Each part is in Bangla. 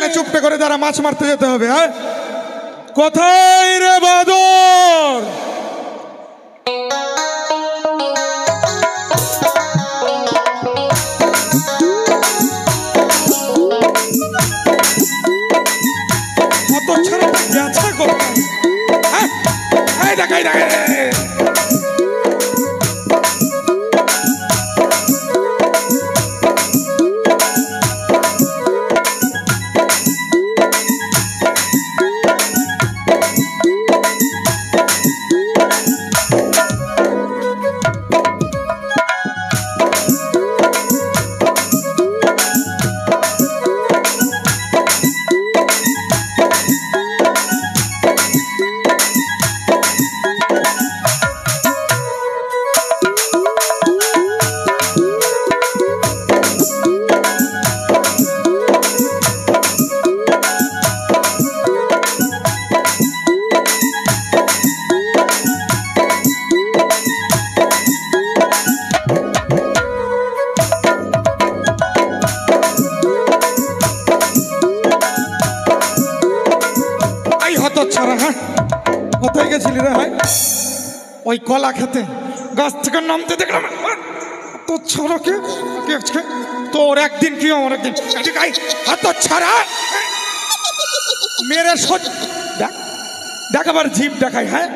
এখানে চুপটে করে দাঁড়া, মাছ মারতে যেতে হবে। হ্যাঁ, কোথায় রে বাদর? কত ছাড়া গেছে কোথায়? হ্যাঁ, এই দেখাই দেখে কোথায় গেছিলি রে? ভাই ওই কলা খেতে গাছ থেকে নামতে দেখলাম তো ছাড়াকে তোর একদিন কি আমার একদিন হাত ছাড়া মেরে দেখ আবার জিভ দেখাই। হ্যাঁ,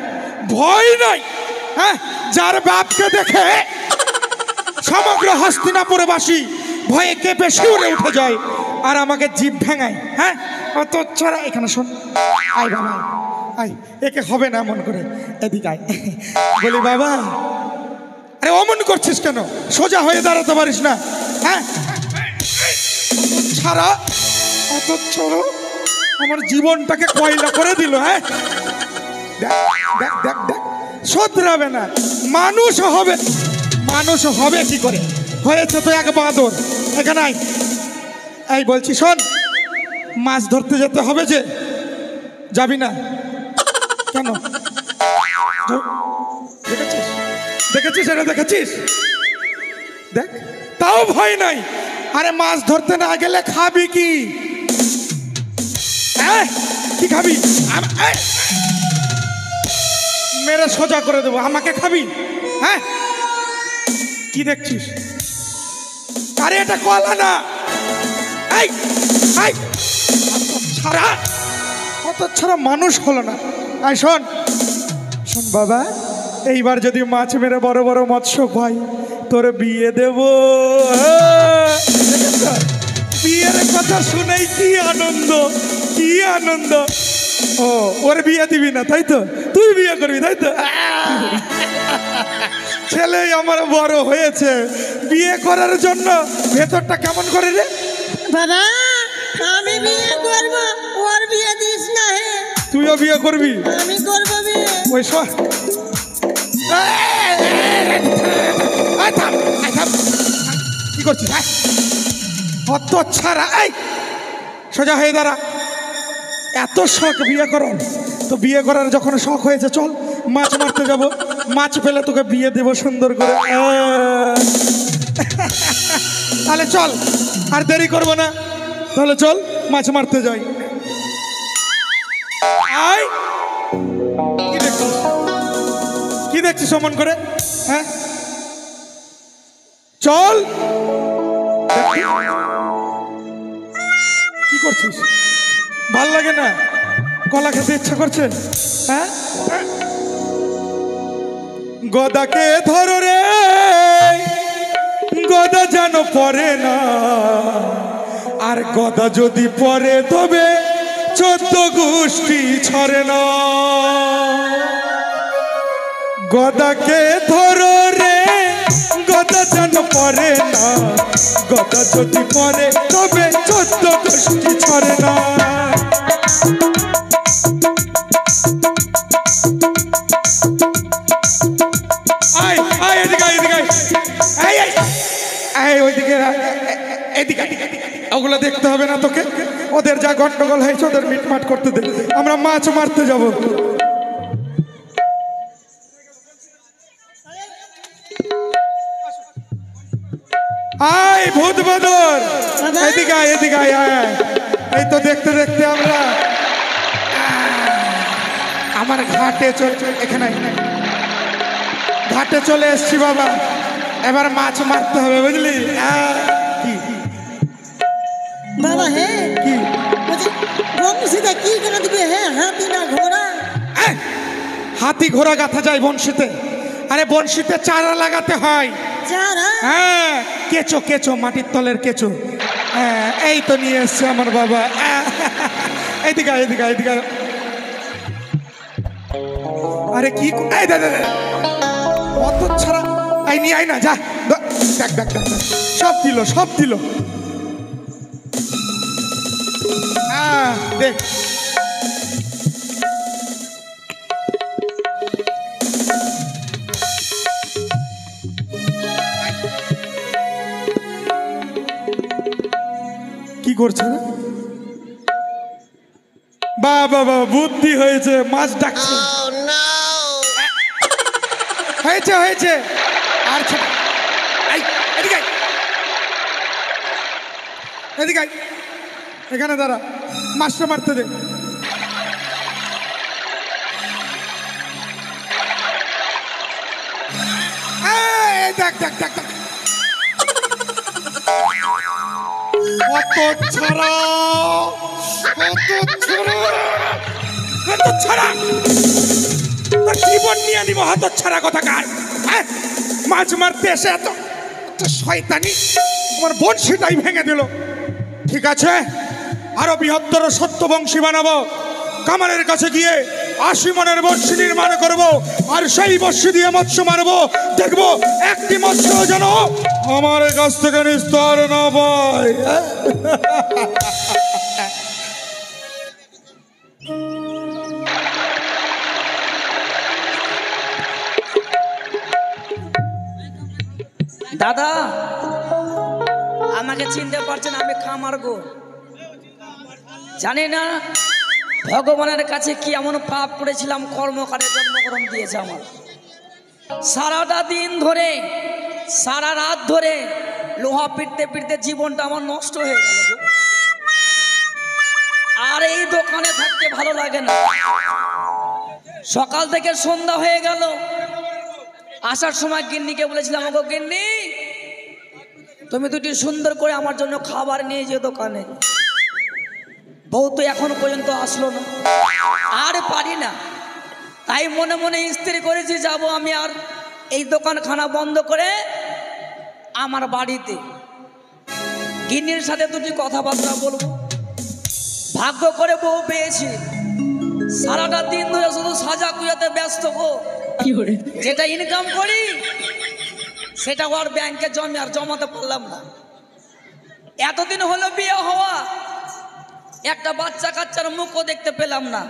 ভয় নাই। হ্যাঁ, যার বাপকে দেখে সমগ্র হস্তিনাপুরবাসী ভয়ে কেঁপে শিউরে উঠে যায় আর আমাকে জিভ ভেঙায়। হ্যাঁ, অত ছাড়া এখানে শোন, আয় বাবা আয়, একে হবে না মন করে, এদিকে আয়। বলি বাবা, আরে অমন করছিস কেন? সোজা হয়ে দাঁড়াতে পারিস না? হ্যাঁ, ছাড়া অত ছড়ো আমার জীবনটাকে কয়লা করে দিল। হ্যাঁ, দেখ দেখ দেখ দেখ, শোধরাবে না। মানুষ হবে কি করে? হয়েছে তো এক বাঁদর। এখানে আয়। এই বলছি শোন, মাছ ধরতে যেতে হবে যে, যাবি না কেন? দেখেছিস এটা দেখেছিস? দেখ, তাও ভয় নাই। আরে মাছ ধরতে না গেলে খাবি কি? কি খাবি? মেরে সোজা করে দেবো। আমাকে খাবি? হ্যাঁ, কি দেখছিস? আরে এটা কলা না। ছাড়া মানুষ হলো না। আয় শোন শোন বাবা, এইবার যদি মাছ মেরে বড় বড় মৎস্য পাই, তোর বিয়ে দেব। বিয়ের কথা শুনেই কি আনন্দ, কি আনন্দ। ও, ওর বিয়ে দিবি না তাই তো? তুই বিয়ে করবি তাই তো? ছেলে আমার বড় হয়েছে, বিয়ে করার জন্য ভেতরটা কেমন করে রে বাবা? আমি বিয়ে করব, ওর বিয়ে দিস না। হে, তুইও বিয়ে করবি? আমি করব বিয়ে। ওই কি করছিস? অত ছাড়া, এই সোজা হয়ে দাঁড়া। এত শখ বিয়ে করার, তো বিয়ে করার যখন শখ হয়েছে, চল মাছ মারতে যাব। মাছ পেলে তোকে বিয়ে দেব সুন্দর করে। তাহলে চল, আর দেরি করবো না। তাহলে চল মাছ মারতে যাই। আয়, কি দেখছিস অমন করে? হ্যাঁ, চল। কি করছিস? ভাল লাগে না? কলা খেতে ইচ্ছা করছে? হ্যাঁ, গদাকে ধরো রে, গদা যেন পরে না। আর গদা যদি পরে তবে 14 গোষ্ঠী ছড়ে না। গদাকে ধরো রে, গদা যেন পরে না। গদা যদি পরে তবে 14 গোষ্ঠী ছড়ে না। আয় আয়, এদিকে এদিকে, ওইদিকে এদিকে। ওগুলো দেখতে হবে না তোকে। ওদের যা গন্ডগোল হয়েছে ওদের মিটমাট করতে দে, আমরা মাছ মারতে যাব। আয় ভূত বাদর, এদিকে আয়, এদিকে আয়, আয় এই তো দেখতে দেখতে আমরা আমার ঘাটে এখানে ঘাটে চলে এসছি বাবা। এবার মাছ মারতে হবে বুঝলি। কি বাবা হ্যাঁ কি বলছি বংশীতে কি কেন দিবে হ্যাঁ হাতি না ঘোড়া? হাতি ঘোড়া গাথা যায় বনশিতে? আরে বনশিতে চারা লাগাতে হয়। চারা? হ্যাঁ কেঁচো কেঁচো, মাটির তলের কেঁচো। হ্যাঁ এই তো নিয়ে এসছে আমার বাবা। এইদিকে এইদিকে এইদিকে। আরে কি এই দাদা অত ছাড়া এই নিয়ে আয় না, যা দেখ দেখ দেখ সব দিল সব দিল। হ্যাঁ দেখ কি করছে না? বাবা বাবা বুদ্ধি হয়েছে, মাছ ডাকছে। হয়েছে হয়েছে আর এদিকে এদিকে এখানে দাঁড়া, মাছটা মারতে দে। দেখ দেখ দেখ দেখ কত ছাড়া কত ছাড়া তোর জীবন নিয়ে নিব হাত ছাড়া কথা কার। হ্যাঁ মাছ মারতে এসে এত শয়তানি, আমার বংশীটাই ভেঙে দিল। ঠিক আছে আরো বৃহত্তর সত্য বংশী বানাবো, কামারের কাছে গিয়ে 80 মনের বর্ষি নির্মাণ করব, আর সেই বর্ষি দিয়ে মৎস্য মারবো। দেখবো একটি মৎস্য যেন আমার কাছ থেকে নিস্তার না পায়। দাদা আমাকে চিনতে পারছেন? আমি খামার গো। জানি না ভগবানের কাছে কি এমন পাপ করেছিলাম, কর্মকারে জন্মগ্রহণ দিয়েছে আমার। সারাটা দিন ধরে সারা রাত ধরে লোহা পিটতে পিটতে জীবনটা আমার নষ্ট হয়ে গেল। আর এই দোকানে থাকতে ভালো লাগে না। সকাল থেকে সন্ধ্যা হয়ে গেল, আসার সময় গিন্নিকে বলেছিলাম, ওগো গিন্নি তুমি দুটি সুন্দর করে আমার জন্য খাবার নিয়ে যে দোকানে। বউ তো এখন পর্যন্ত আসলো না, আর পারি না। তাই মনে মনে স্থির করেছি যাব আমি আর এই দোকানখানা বন্ধ করে আমার বাড়িতে গিন্নির সাথে দুটি কথাবার্তা বলবো। ভাগ্য করে বউ পেয়েছি, সারাটা দিন ধরে শুধু সাজা কুজাতে ব্যস্ত গো। যেটা ইনকাম করি সেটা ওর ব্যাংকে জমে আর জমাতে পারলাম না। এতদিন হলো বিয়ে হওয়া, একটা বাচ্চা কাচ্চার মুখও দেখতে পেলাম না।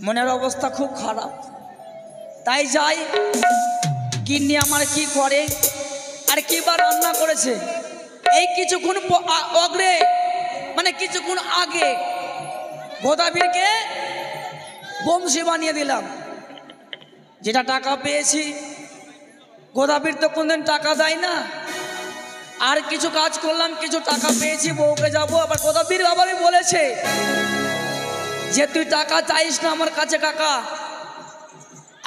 মনের অবস্থা খুব খারাপ। তাই যাই গিন্নি আমার কি করে আর কি বা রান্না করেছে। এই কিছুক্ষণ অগ্রে মানে কিছুক্ষণ আগে গোদাবীরকে বংশী বানিয়ে দিলাম। যেটা টাকা পেয়েছি, গোদাবীর তো কোনদিন টাকা দেয় না। আর কিছু কাজ করলাম, কিছু টাকা পেয়েছি, বউকে যাবো। আবার গোদাবীর বাবারই বলেছে যে তুই টাকা চাইস না আমার কাছে কাকা,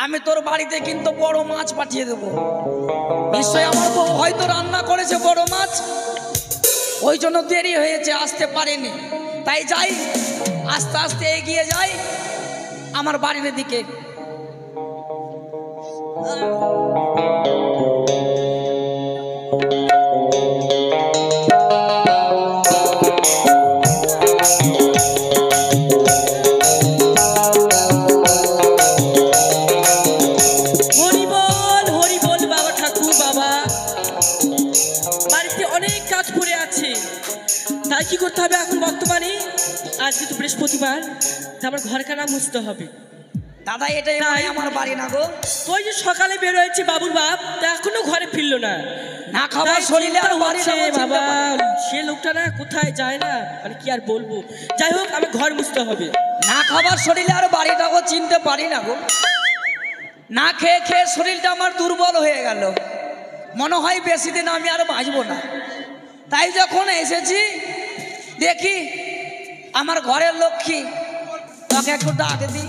আমি তোর বাড়িতে কিন্তু বড় মাছ পাঠিয়ে দেবো। নিশ্চয়ই আমার বউ হয়তো রান্না করেছে বড় মাছ, ওই জন্য দেরি হয়েছে, আসতে পারেনি। তাই যাই, আস্তে আস্তে এগিয়ে যাই আমার বাড়ির দিকে। তাই কি করতে হবে এখন বর্তমানে? আজকে তো বৃহস্পতিবার, আমার ঘরখানা মুছতে হবে। দাদা এটাই আমার বাড়ি না গো। ওই যে সকালে বের হয়েছে বাবুর বাপ, তা এখনো ঘরে ফিরলো না। না খাবার শরীরে আর বাড়ি বাবা, সে লোকটা না কোথায় যায় না, মানে কি আর বলবো। যাই হোক আমি ঘর মুছতে হবে। না খাবার শরীরে আর বাড়িটাও চিনতে পারি না গো। না খেয়ে খেয়ে শরীরটা আমার দুর্বল হয়ে গেল, মনে হয় বেশি দিন আমি আর বাঁচবো না। তাই যখন এসেছি দেখি আমার ঘরের লক্ষ্মী, তোকে একটু ডাক দি।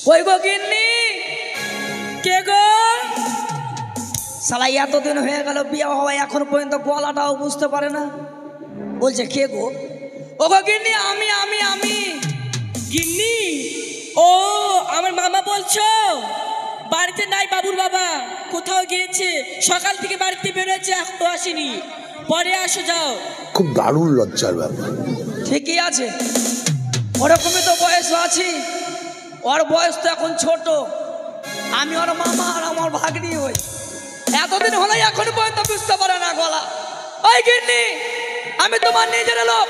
কই গো গিন্নি? কে গো? শালা এতদিন হয়ে গেল বিয়ে হওয়া, এখন পর্যন্ত গলাটাও বুঝতে পারে না। বলছে কে গো? ও গো গিন্নি, আমি আমি আমি গিন্নি? ও আমার মামা বলছো? বাড়িতে নাই বাবুর বাবা, কোথাও গিয়েছে, সকাল থেকে বাড়িতে বেরোচ্ছে, এখনো আসেনি। পরে আসো, যাও। খুব দারুণ লজ্জার ব্যাপার। ঠিকই আছে, ওরকমই তো বয়স আছি। ওর বয়স তো এখন ছোট, আমি ওর মামা আর আমার ভাগ্নি হই। এতদিন হলে এখন পর্যন্ত বুঝতে পারে না গলা। ওই গিন্নি, আমি তোমার নিজের লোক।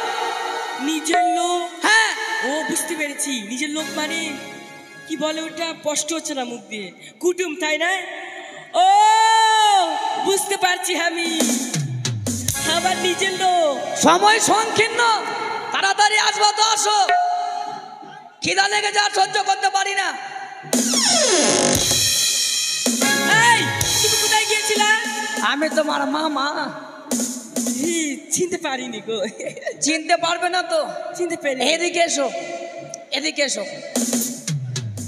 নিজের লোক? হ্যাঁ। ও বুঝতে পেরেছি, নিজের লোক মানে কি বলে ওটা, স্পষ্ট হচ্ছে না মুখ দিয়ে, কুটুম তাই না? ও বুঝতে পারছি আমি, আমার নিজের লোক। সময় সংকীর্ণ, তাড়াতাড়ি আসবা তো আসো, খিদা লেগে যা সহ্য করতে পারি না। এই তুমি কোথায় গিয়েছিলা? আমি তোমার মামা। চিনতে পারিনি গো। চিনতে পারবে না তো? চিনতে পারি। এদিকে এসো, এদিকে এসো।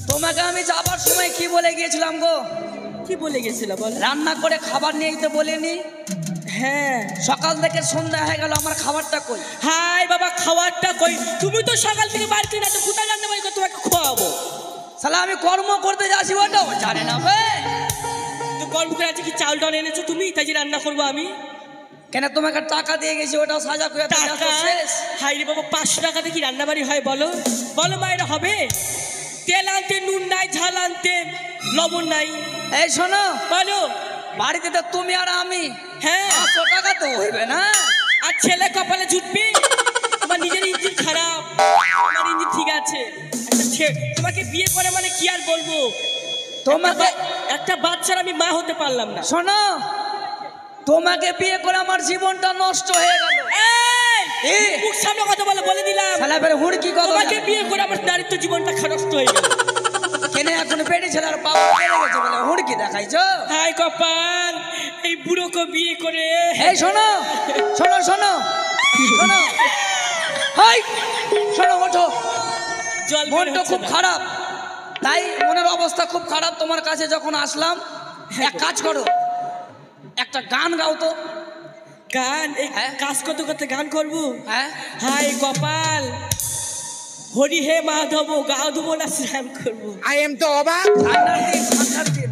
তোমাকে আমি যাবার সময় কি বলে গিয়েছিলাম গো? কি বলে গেছিল বল? রান্না করে খাবার নিয়ে যেতে বলিনি? হ্যাঁ। সকাল থেকে সন্ধ্যা হয়ে গেল, আমার খাবারটা কই? হাই বাবা, খাবারটা কই? তুমি তো সকাল থেকে বাড়িতে না, তো কোথায় রান্না বাড়ি করে তোমাকে খাওয়াবো? শালা আমি কর্ম করতে যাচ্ছি, ওটাও জানে না বে। তো কর্ম করে আছে কি, চাল ডাল এনেছো তুমি, তাই যে রান্না করবো আমি? কেন তোমাকে টাকা দিয়ে গেছি, ওটাও সাজা করে টাকা? হাই রে বাবা, 500 টাকাতে কি রান্না বাড়ি হয় বলো? বলো মায়েরা হবে? তেল আনতে নুন নাই, ঝাল আনতে লবণ নাই। এই শোনো, বলো। বাড়িতে তো তুমি আর আমি। হ্যাঁ। 500 টাকা তো হইবে না। আর ছেলে কপালে জুটবে? তোমার নিজের ইঞ্জিন খারাপ, আমার ইঞ্জিন ঠিক আছে। তোমাকে বিয়ে করে মানে কি আর বলবো, তোমাকে একটা বাচ্চার আমি মা হতে পারলাম না। শোনো, তোমাকে বিয়ে করে আমার জীবনটা নষ্ট হয়ে গেল। এই মুখ সামনে কথা বলে দিলাম। শালা বের হুড়কি কথা। তোমাকে বিয়ে করে আমার নারীত্ব জীবনটা নষ্ট হয়ে গেল। কেন এখন পেটে ছেলে আর বাবা বেড়ে গেছে বলে হুড়কি দেখাইছো? হাই কপাল, এই বুড়োকে বিয়ে করে। এই শোনো শোনো শোনো শোনো, হাই শোনো, ওঠো। জল মনটা খুব খারাপ, তাই মনের অবস্থা খুব খারাপ। তোমার কাছে যখন আসলাম, এক কাজ করো, একটা গান গাও তো। গান? এই হ্যাঁ। কাজ করতে করতে গান করবো? হ্যাঁ। হাই কপাল, হরি হে মাধব, গা ধুবো না স্নান করবো? আই এম তো অবাক। ঠান্ডার দিন, ঠান্ডার দিন।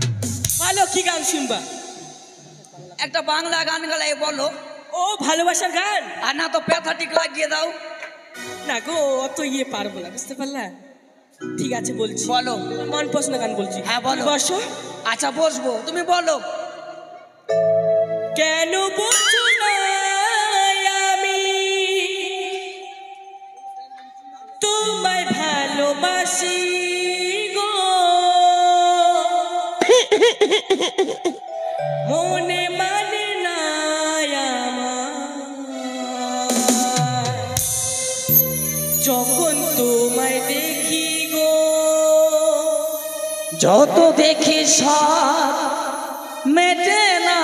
ভালো, কি গান শুনবা? একটা বাংলা গান গালাই বলো। ও ভালোবাসার গান? আর না তো প্যাথাটিক লাগিয়ে দাও। না গো, অত পারবো না, বুঝতে পারলা? ঠিক আছে বলছি, বলো। মন পছন্দ গান বলছি। হ্যাঁ বলো। বসো। আচ্ছা বসবো, তুমি বলো। কেন বলছো না আমি তোমায় ভালোবাসি গো, মনে মানে না আমার, যখন তোমায় দেখি গো, যত দেখি সব মেটে না,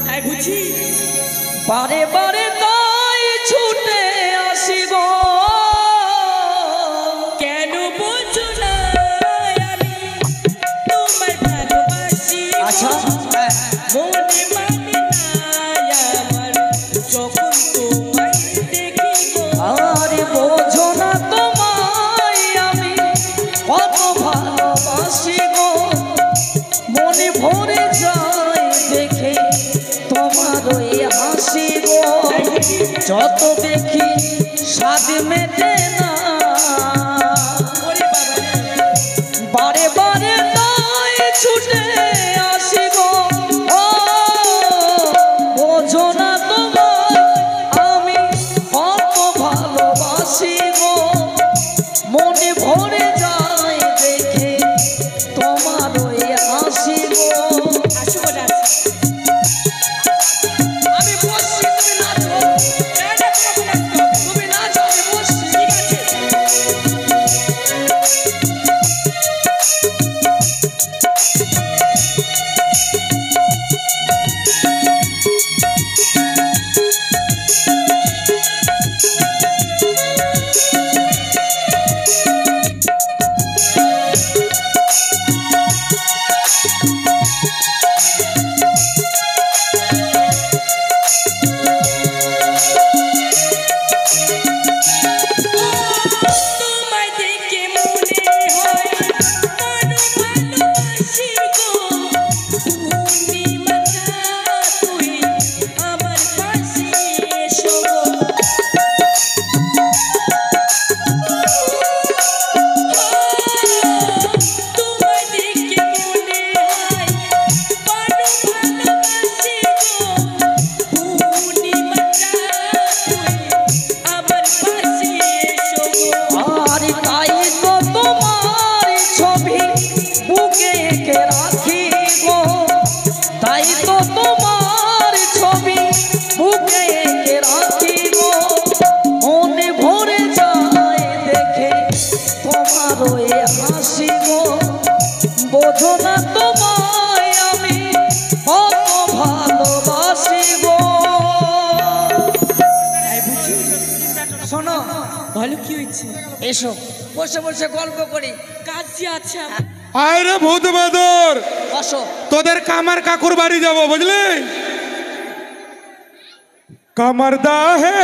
তাই বুঝি বারে বারে তাই ছুটে আসি গো। কেন বলছো না আমি তোমায় ভালোবাসি গো, আচ্ছা মনে মানে না আমার, যখন তোমায় দেখি গো। আরে বোঝো না তোমায় আমি কত ভালোবাসি গো, মনে ভরে যায় দেখে তোমার ওই হাসি গো, যত দেখি স্বাদ মেটে না, ওরে বাবা রে, বারে বারে তাই ছুটে আসি গো। ও বোঝো না তোমায় আমি কত ভালোবাসি গো, মনে ভরে যায় দেখে তোমার ওই হাসি গো। আসো গো ডান্স। আমি বসছি, তুমি নাচো। না, না, তোমাকে নাচতে হবে। তুমি নাচো, আমি বসছি। ঠিক আছে। ভালো এ হাসি গো, বোঝো না তোমায় আমি কত ভালোবাসি গো। শোনো, ভালো কি হয়েছে? এসো বসে বসে গল্প করি। কাজ যে আছে আরে ভূত বাদর, বসো। তোদের কামার কাকুর বাড়ি যাব বুঝলি? কামার দা হে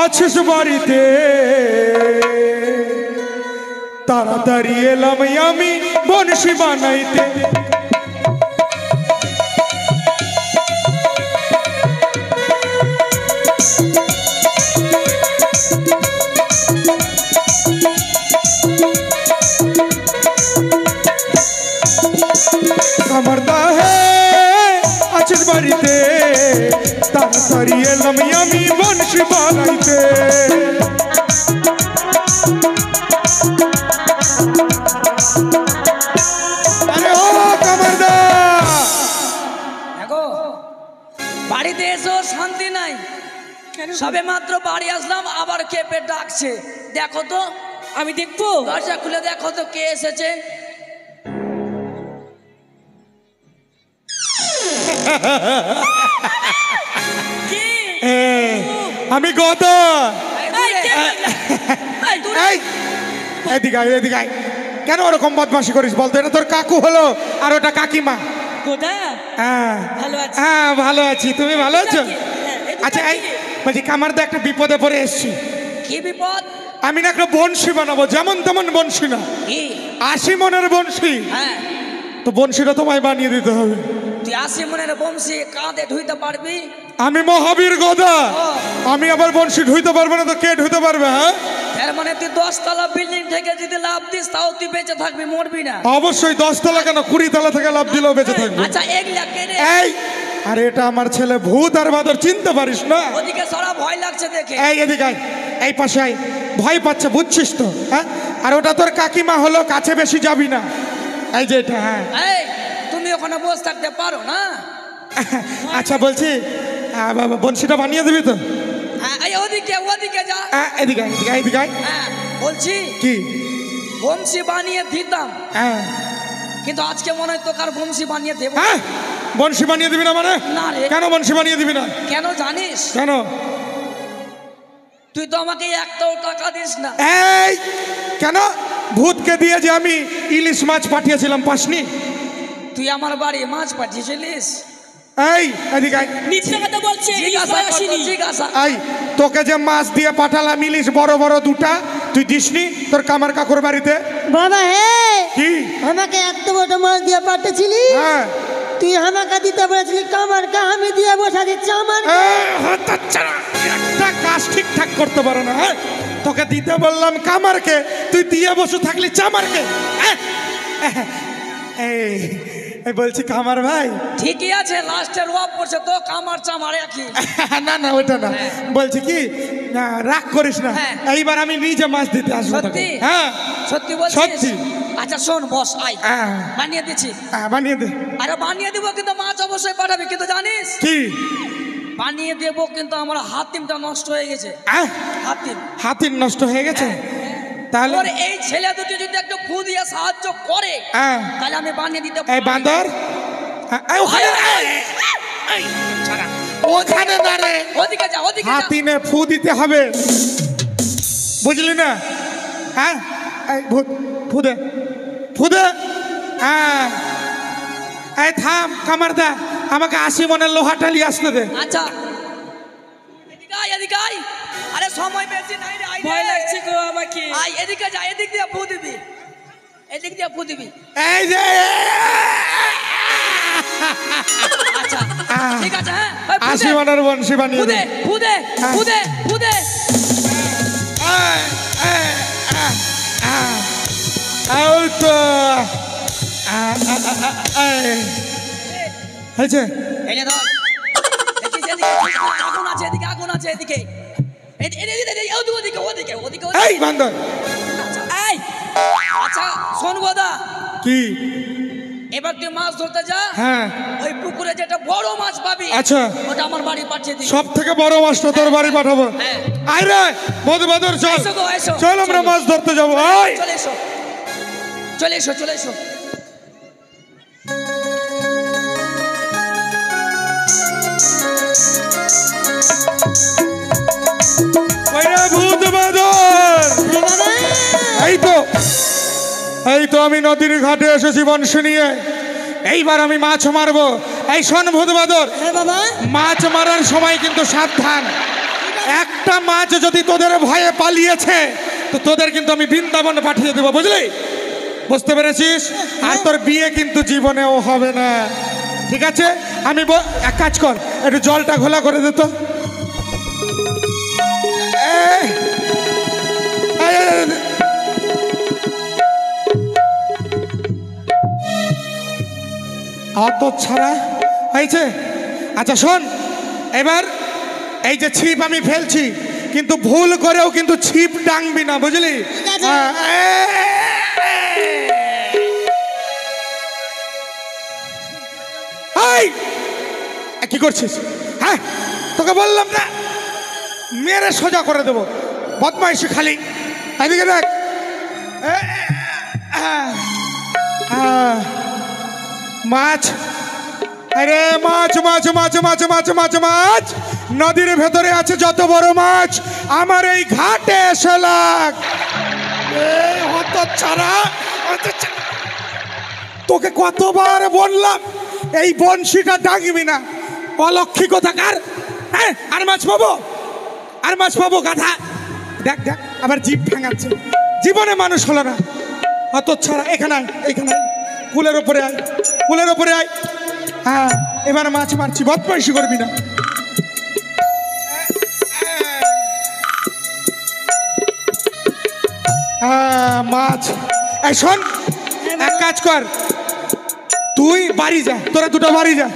আছিস বাড়িতে, তাড়াতাড়ি এলাম আমি বনশি বানাইতে। কামার দা হে আছিস বাড়িতে, তাড়াতাড়ি এলাম আমি বনশি বানাইতে। আরে ও কামার দা, দেখো বাড়িতে এসো শান্তি নাই। সবে মাত্র বাড়ি আসলাম, আবার কেঁপে ডাকছে। দেখো তো, আমি দেখবো। দরজা খুলে দেখো তো কে এসেছে। কে? আমি গত। এই, কে? এই, দূরে। এই এদিকে আয়, এদিকে আয়। কেন ওরকম বদমাশি করিস বলতো? এটা তোর কাকু হলো আর ওটা কাকিমা। কোথা? হ্যাঁ ভালো আছি। হ্যাঁ ভালো আছি, তুমি ভালো আছো? হ্যাঁ, আচ্ছা এই বলছি কামার দা একটা বিপদে পড়ে এসছি। কি বিপদ? আমি না একটা বনশি বানাবো, যেমন তেমন বনশি না, কি? 80 মনের বনশি। হ্যাঁ, তো বনশিটা তোমায় বানিয়ে দিতে হবে। তুই 80 মনের বংশী কাঁধে ধুইতে পারবি? আমি মহাবীর গদা, আমি আবার বনশি ঢুইতে পারবো না তো কে ঢুইতে পারবে? হ্যাঁ এর মানে তুই 10 তলা বিল্ডিং থেকে যদি লাভ দিস তাও তুই বেঁচে থাকবি, মরবি না। অবশ্যই 10 তলা কেন, 20 তলা থেকে লাভ দিলেও বেঁচে থাকবে। আচ্ছা এগুলা কে রে? এই আরে এটা আমার ছেলে ভূত আর বাদর, চিনতে পারিস না? ওদিকে সরা ভয় লাগছে দেখে। এই এদিকে আয়, এই পাশে আয়। ভয় পাচ্ছে বুঝছিস তো? হ্যাঁ আর ওটা তোর কাকিমা হলো, কাছে বেশি যাবি না। এই যে এটা। হ্যাঁ এই তুমি ওখানে বসে থাকতে পারো না? আচ্ছা বলছি বাবা বনশিটা বানিয়ে দিবি তো? হ্যাঁ, এই ওদিকে যা। এদিকে আয়, এদিকে আয়, এদিকে আয়। হ্যাঁ বলছি কি? বংশী বানিয়ে দিতাম, হ্যাঁ কিন্তু আজকে মনে হয় তোকার বংশী বানিয়ে দেবো। হ্যাঁ বনশি বানিয়ে দিবি না মানে? না রে। কেন বনশি বানিয়ে দিবি না? কেন জানিস? কেন? তুই তো আমাকে একটাও টাকা দিস না। এই কেন? ভূতকে দিয়ে যে আমি ইলিশ মাছ পাঠিয়েছিলাম, পাসনি? তুই আমার বাড়ি মাছ পাঠিয়েছিলিস? এই এদিকে আয়। মিথ্যা কথা বলছে। জিজ্ঞাসা ইলিশ করতো, আসেনি। জিজ্ঞাসা। এই তোকে যে মাছ দিয়ে পাঠালাম ইলিশ বড় বড় দুটা, তুই দিসনি তোর কামার কাকুর বাড়িতে? বাবা হে, কি? আমাকে এত বড় মাছ দিয়ে পাঠাচ্ছিলি, হ্যাঁ তুই আমাকে দিতে বলেছিলি কামার কা, আমি দিয়ে বসা দিচ্ছি আমার। হতচ্ছাড়া, একটা কাজ ঠিকঠাক করতে পারো না। হ্যাঁ তোকে দিতে বললাম কামারকে, তুই দিয়ে বসে থাকলি চামারকে। এই এই বলছি কামার ভাই। ঠিকই আছে, লাস্টের ওয়াপ করছে তো কামার চামার একই। না না ওইটা না, বলছি কি না, রাগ করিস না। হ্যাঁ। এইবার আমি নিজে মাছ দিতে আসবো তোকে। সত্যি? হ্যাঁ সত্যি বলছিস? সত্যি। আচ্ছা শোন বস, আয় হ্যাঁ। বানিয়ে দিচ্ছি। বানিয়ে দে। আরে বানিয়ে দিব, কিন্তু মাছ অবশ্যই পাঠাবি, কিন্তু জানিস কি? বানিয়ে দেব, কিন্তু আমার হাতিমটা নষ্ট হয়ে গেছে। হাতিম হাতির নষ্ট হয়ে গেছে? তাহলে ওর এই ছেলে দুটি যদি একটু ফু দিয়ে সাহায্য করে হ্যাঁ। তাহলে আমি বানিয়ে দিতে এই পারি। বান্দর এই ওখানে ওখানে না রে, ওদিকে যা, ওদিকে যা। হাতিনে ফু দিতে হবে, বুঝলি না? হ্যাঁ এই ভূত ফু দে, ফু দে। হ্যাঁ এই থাম কামার দা, আমাকে 80 মনের লোহাটা নিয়ে আসতে দে। আচ্ছা এদিকে আয়, এদিকে আয়। আরে সময় বেশি নাই রে, আয় রে। ভয় লাগছে গো আমাকে। আয় এদিকে যা, এদিক দিয়ে ফু দিবি, এদিক দিয়ে ফু দিবি। এই যে আচ্ছা ঠিক আছে। হ্যাঁ ওই ফু দে, 80 মনের বংশী বানিয়ে ফু দে। দে, ফু দে, ফু দে, ফু দে। এই তো হয়েছে। এই নে ধর। দেখিস এদিকে আগুন আছে, এদিকে আগুন আছে, এদিকে ওদিকে ওদিকে ওদিকে। এই বান্দর আচ্ছা শোন গোদা, কি? এবার তুই মাছ ধরতে যা। হ্যাঁ ওই পুকুরে যেটা বড় মাছ পাবি, আচ্ছা ওটা আমার বাড়ি পাঠিয়ে দিবি। সব থেকে বড় মাছটা তোর বাড়ি পাঠাবো। হ্যাঁ। আয় রে মধুবাদর চল, এসো গো, এসো। চল আমরা মাছ ধরতে যাবো। আয় চলে এসো, চলে এসো, চলে এসো। কইরা ভূতবাদর, এই তো আমি নদীর ঘাটে এসেছি বংশী নিয়ে। এইবার আমি মাছ মারবো। এই শোন ভূতবাদর, হ্যাঁ বাবা, মাছ মারার সময় কিন্তু সাবধান। একটা মাছ যদি তোদের ভয়ে পালিয়েছে তো তোদের কিন্তু আমি বৃন্দাবন পাঠিয়ে দেবো, বুঝলি? বুঝতে পেরেছিস? আর তোর বিয়ে কিন্তু জীবনেও হবে না, ঠিক আছে? আমি এক কাজ কর, একটু জলটা ঘোলা করে দে তো। অত ছাড়া হয়েছে। আচ্ছা শোন, এবার এই যে ছিপ আমি ফেলছি, কিন্তু ভুল করেও কিন্তু ছিপ ডাঙবি না, বুঝলি? কি করছিস? হ্যাঁ তোকে বললাম না, মেরে সোজা করে দেবো। বদমাইশি খালি। এদিকে দেখ, মাছ, আরে মাছ মাছ মাছ মাছ মাছ মাছ মাছ নদীর ভেতরে আছে যত বড় মাছ আমার এই ঘাটে এসে লাগ। তোকে কতবার বললাম এই বনশিটা ডাকবি না, অলক্ষী কোথাকার। হ্যাঁ আর মাছ পাবো, আর মাছ পাবো গাধা। দেখ দেখ আবার জিভ ভাঙাচ্ছে, জীবনে মানুষ হলো না। অত ছাড়া এখানে আয়, এখানে আয়, কুলের ওপরে আয়, কুলের ওপরে আয়। হ্যাঁ এবার মাছ মারছি, বদমাইশি করবি না। মাছ। এই শোন, এক কাজ কর, তুই বাড়ি যা, তোরা দুটো বাড়ি যা।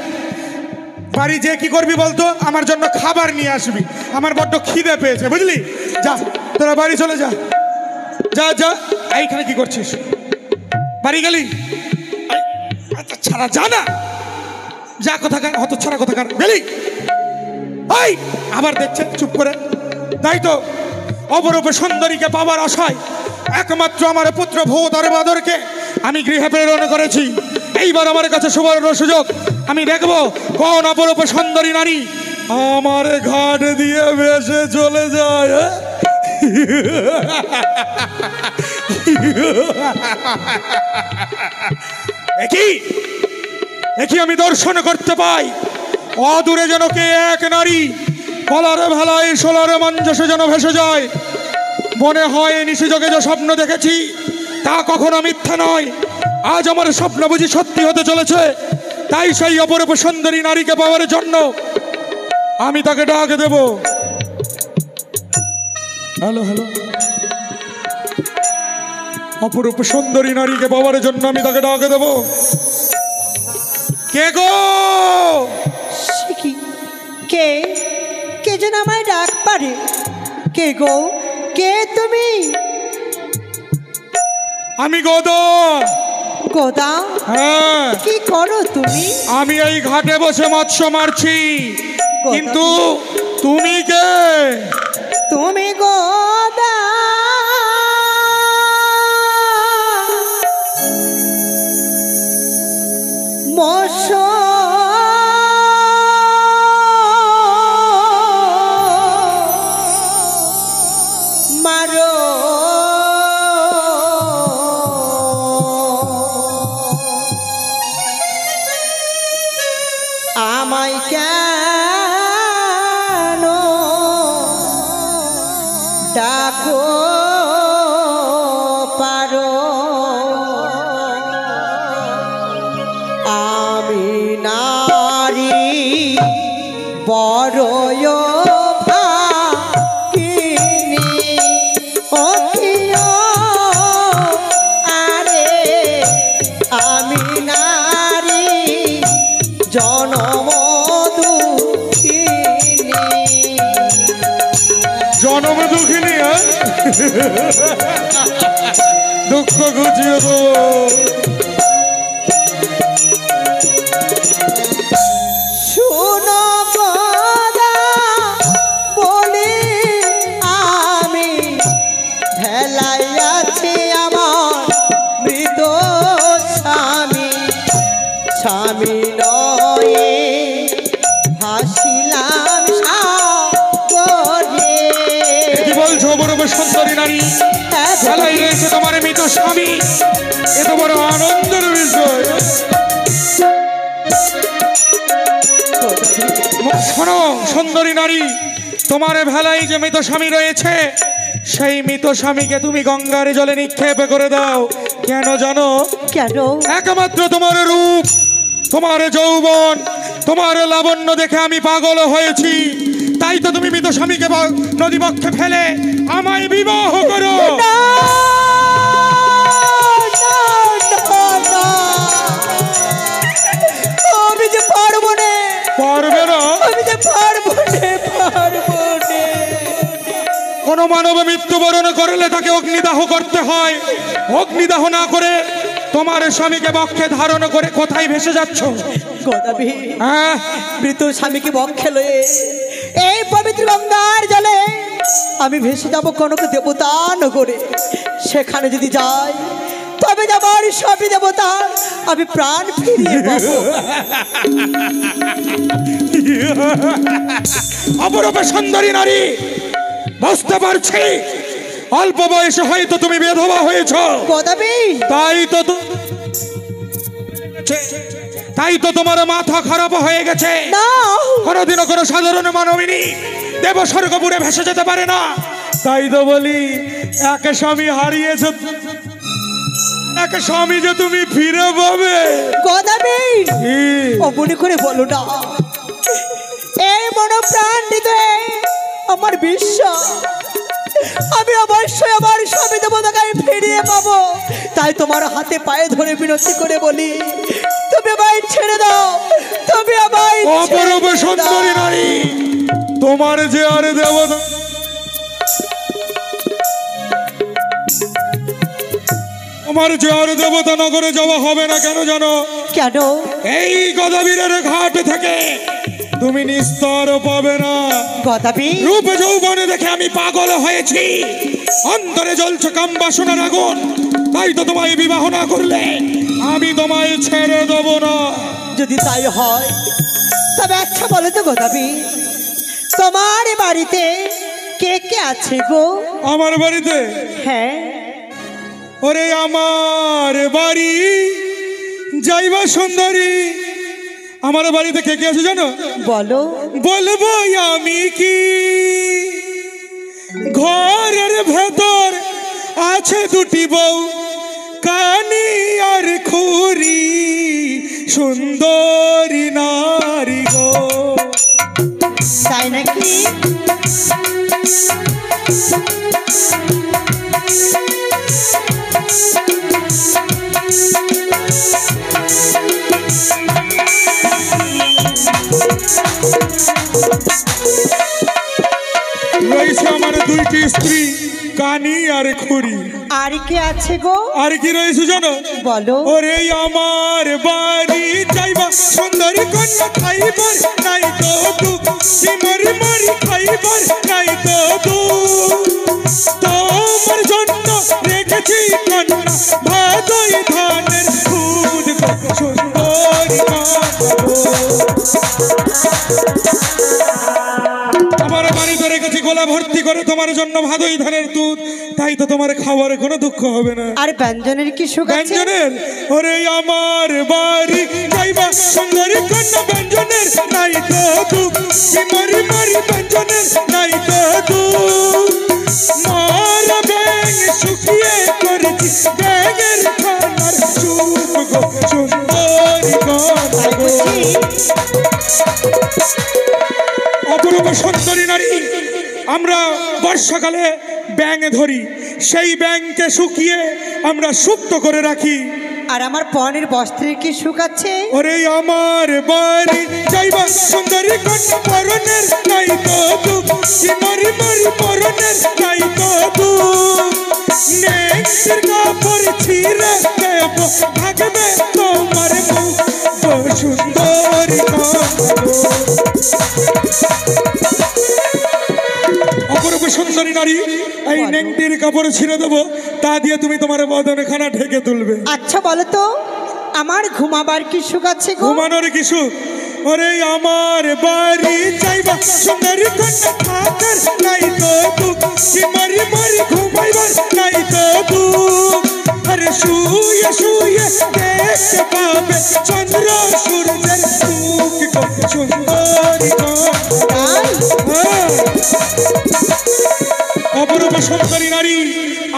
বাড়ি যে কি করবি বলতো, আমার জন্য খাবার নিয়ে আসবি, আমার বড্ড খিদে পেয়েছে, বুঝলি? যা তোরা বাড়ি চলে যা, যা যা। এইখানে কি করছিস? বাড়ি গেলি? আচ্ছা ছাড়া যা না, যা কোথাকার, হত ছাড়া কোথাকার গেলি? এই আবার দেখছে চুপ করে। তাই তো অপরূপ সুন্দরীকে পাবার আশায় একমাত্র আমার পুত্র ভূতবাদরকে আমি গৃহে প্রেরণ করেছি। এইবার আমার কাছে সুবর্ণ সুযোগ, আমি দেখবো কোন অপরূপ সুন্দরী নারী আমার ঘাট দিয়ে ভেসে চলে যায়। একই আমি দর্শন করতে পাই, অদূরে যেন কে এক নারী কলার ভেলায় সোলার মঞ্জসে যেন ভেসে যায়। মনে হয় নিশিযোগে যে স্বপ্ন দেখেছি তা কখনো মিথ্যা নয়। আজ আমার স্বপ্ন বুঝি সত্যি হতে চলেছে। তাই সেই অপরূপ সুন্দরী নারীকে পাওয়ার জন্য আমি তাকে ডাক দেব। হ্যালো হ্যালো, অপরূপ সুন্দরী নারীকে পাওয়ার জন্য আমি তাকে ডাক দেব। কে গো? কে কে যেন আমায় ডাক পারে? কে গো? কে তুমি? আমি গোদা। গোদা? হ্যাঁ। কি করো তুমি? আমি এই ঘাটে বসে মৎস্য মারছি। কিন্তু তুমি কে? তুমি গোদা? মৎস্য মারো আমায় কেন ডাকো পারো? আমি নারী বড়য় জনম দুঃখিনী। দুঃখ ঘুচিয়ে সুন্দরী নারী হ্যাঁ, খেলাই রয়েছে তোমার মৃত স্বামী, এত বড় আনন্দের বিষয়। শোনো সুন্দরী নারী, তোমার ভেলায় যে মৃত স্বামী রয়েছে, সেই মৃত স্বামীকে তুমি গঙ্গার জলে নিক্ষেপ করে দাও। কেন জানো? কেন? একমাত্র তোমার রূপ, তোমার যৌবন, তোমার লাবণ্য দেখে আমি পাগল হয়েছি। তাই তো তুমি মৃত স্বামীকে নদী বক্ষে ফেলে আমায় বিবাহ করো। না, না, না, না। আমি যে পারবো না। পারবে না? আমি যে পারবো না, পারবো না। কোন মানব মৃত্যুবরণ করলে তাকে অগ্নিদাহ করতে হয়। অগ্নিদাহ না করে তোমার স্বামীকে বক্ষে ধারণ করে কোথায় ভেসে যাচ্ছ? গদাবি, হ্যাঁ, মৃত স্বামীকে বক্ষে লয়ে এই পবিত্র গঙ্গার জলে আমি ভেসে যাবো কনক দেবতা নগরে। সেখানে যদি যাই তবে আমার সবই দেবতা আমি প্রাণ ফিরিয়ে পাবো। অপরূপ সুন্দরী নারী, বুঝতে পারছি অল্প বয়সে হয়তো তুমি বিধবা হয়েছ। গদাবি, তাই তো তোমার মাথা খারাপ হয়ে গেছে। না, কোনোদিনও কোনো সাধারণ মানবিনী দেব স্বর্গপুরে ভেসে যেতে পারে না। তাই তো বলি, এক স্বামী হারিয়েছ, এক স্বামী যে তুমি ফিরে পাবে। গদাবি, অমনি করে বলো না। এই মনোপ্রাণ দিতে আমার বিশ্বাস আমি অবশ্যই আমার স্বামী দেবতাকে ফিরিয়ে পাবো। তাই তোমার হাতে পায়ে ধরে বিনতি করে বলি, তুমি আমায় ছেড়ে দাও, তুমি আমায় অপরূপ সুন্দরী নারী, তোমার যে আর দেবতা, তোমার যে আর দেবতা নগরে যাওয়া হবে না। কেন জানো? কেন? এই গদাবীরের ঘাট থেকে তুমি নিস্তার পাবে না। গদাবি, রূপ যৌবনে দেখে আমি পাগল হয়েছি, অন্তরে জ্বলছে কাম বাসনার আগুন। তাই তো তোমায় বিবাহ না করলে আমি তোমায় ছেড়ে দেব না। যদি তাই হয় তবে আচ্ছা বলো তো গদাবি, তোমার বাড়িতে কে কে আছে গো? আমার বাড়িতে? হ্যাঁ। ওরে আমার বাড়ি যাইবা সুন্দরী, আমার বাড়িতে কে কে আছে জানো? বলো। বলবো আমি কি? ঘরের ভেতর আছে দুটি বউ, কানি আর খুরি, সুন্দরী নারী গো। তাই নাকি? রয়েছে আমার দুইটি স্ত্রী, কানি আর খুরি। আর কে আছে গো? আর কি রয়েছে জানো? বলো। ওরে আমার বাড়ি যাইবা সুন্দরী কন্যা, খাইবার নাই তো দুঃখ, মরি মরি খাইবার নাই তো দুঃখ। তোমার জন্য রেখেছি কন্যা, ভাদই ধানের খুদ গো, সুন্দরী কন্যা। আমার বাড়িতে রেখেছি গোলা ভর্তি করে তোমার জন্য ভাদই ধানের দুধ। তাই তো তোমার খাবারে কোনো দুঃখ হবে না। আর ব্যঞ্জনের কি সুখ আছে? ব্যঞ্জনের? ওরে আমার বাড়ি যাইবা সুন্দরী কন্যা, ব্যঞ্জনের নাই তো দুঃখ, মরি মরি ব্যঞ্জনের নাই তো দুঃখ। মারা ব্যাং শুকিয়ে করেছি ব্যাঙের খানার চুপ গো, সুন্দরী কন্যা গো। অপরূপ সুন্দরী নারী, আমরা বর্ষাকালে ব্যাঙ ধরি, সেই ব্যাঙকে শুকিয়ে আমরা সুপ্ত করে রাখি। আর আমার পরনের বস্ত্রের কি সুখ আছে? ওরে আমার বাড়ি যাইবা সুন্দরী কন্যা, পরনের নাই তো দুঃখ, মরি মরি পরনের নাই তো দুঃখ। নেংটির কাপড় ছিঁড়ে দেব, ভাগবে তোমার মুখ গো, সুন্দরী কন্যা। অপরূপ সুন্দরী নারী, এই নেংটির কাপড় ছিঁড়ে দেবো, তা দিয়ে তুমি তোমার বদনখানা ঢেকে তুলবে। আচ্ছা বলো তো, আমার ঘুমাবার কি সুখ আছে গো? ঘুমানোর কি সুখ? ওরে আমার বাড়ি যাইবা সুন্দরী কন্যা, থাকার নাই তো দুঃখ, কি মরি মরি ঘুমাইবার নাই তো ঘুম আরে শুয়ে শুয়ে দেখতে পাবে চন্দ্র সূর্যের মুখ কত সুন্দরী গো। অপরূপ সুন্দরী নারী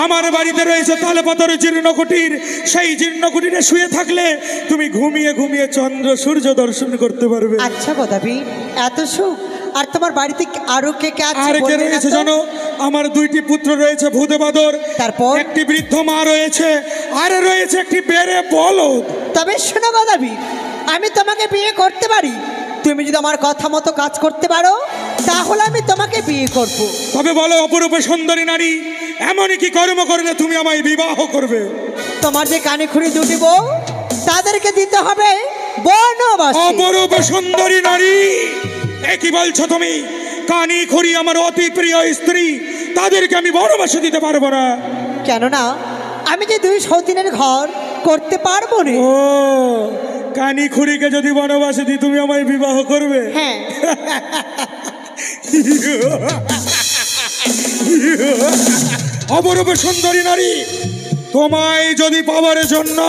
আমার বাড়িতে রয়েছে তালপাতার জীর্ণ কুটির, সেই জীর্ণ কুটিরে শুয়ে থাকলে তুমি ঘুমিয়ে ঘুমিয়ে চন্দ্র সূর্য দর্শন করতে পারবে। আচ্ছা গদাবি, এত সুখ। আর তোমার বাড়িতে আরো কে কে আছে? আর কে রয়েছে জানো? আমার দুইটি পুত্র রয়েছে ভূদেবাদর, তারপর একটি বৃদ্ধ মা রয়েছে, আর রয়েছে একটি বেড়ে বলদ। তবে শোনো গদাবি, আমি তোমাকে বিয়ে করতে পারি। তুমি যদি আমার কথা মতো কাজ করতে পারো তাহলে আমি তোমাকে বিয়ে করব। তবে বলো অপরূপ সুন্দরী নারী, এমন কি কর্ম করলে তুমি আমায় বিবাহ করবে? তোমার যে কানে খুঁড়ি দুটি বউ, তাদেরকে দিতে হবে বনবাসী। অপরূপ সুন্দরী নারী, কি বলছো তুমি? কানি খুড়ি আমার অতি প্রিয় স্ত্রী, তাদেরকে আমি বনবাসে দিতে পারবো না। কেননা আমি যে 2 সতীনের ঘর করতে পারবো না। ও, কানি খুড়িকে যদি বনবাসে দিই তুমি আমায় বিবাহ করবে? হ্যাঁ। অপরূপ সুন্দরী নারী, তোমায় যদি পাওয়ার জন্য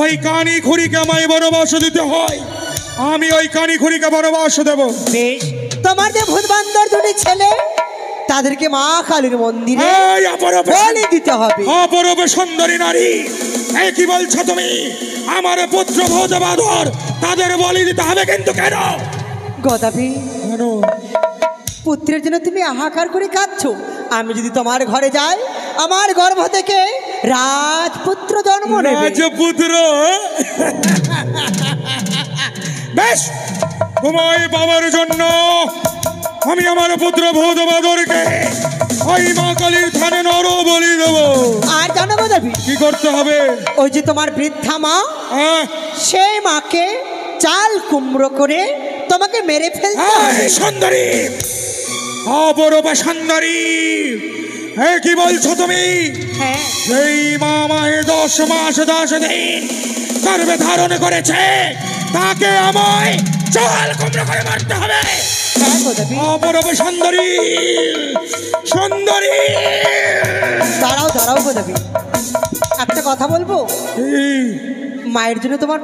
ওই কানি খুড়িকে আমায় বনবাস দিতে হয়, আমি ওই কানি খুড়িকে বনবাস দেব। বেশ, তোমার যে ভূত বান্দর দুটি ছেলে, তাদেরকে মা কালীর মন্দিরে এই অপরূপ বলি দিতে হবে। অপরূপ সুন্দরী নারী, কি বলছো তুমি? আমার পুত্র ভূদেবাদর, তাদের বলি দিতে হবে, কিন্তু কেন? গদাবি, কেন? পুত্রের জন্য তুমি হাহাকার করে কাঁদছো। আমি যদি তোমার ঘরে যাই, আমার গর্ভ থেকে রাজপুত্র জন্ম নেবে। রাজপুত্র? বেশ, তোমায় পাওয়ার জন্য আমি আমার পুত্র ভূদেবাদরকে ওই মা কালীর থানে নর বলি দেব। আর জানো গদাবি, কি করতে হবে? ওই যে তোমার বৃদ্ধা মা, হ্যাঁ? সেই মাকে চাল কুমড়ো করে তোমাকে মেরে ফেলতে হবে। সুন্দরী, অপরূপ সুন্দরী, কি বলছো তুমি? হ্যাঁ। সেই মা মায়ে 10 মাস 10 দিন গর্ভে ধারণ করেছে, তাকে আমায় চাল কুমড়ো করে মারতে হবে। হ্যাঁ গদাবি। অপরূপ সুন্দরী, সুন্দরী। দাঁড়াও দাঁড়াও গদাবি, একটা কথা বলবো। এই, মায়ের জন্য তোমার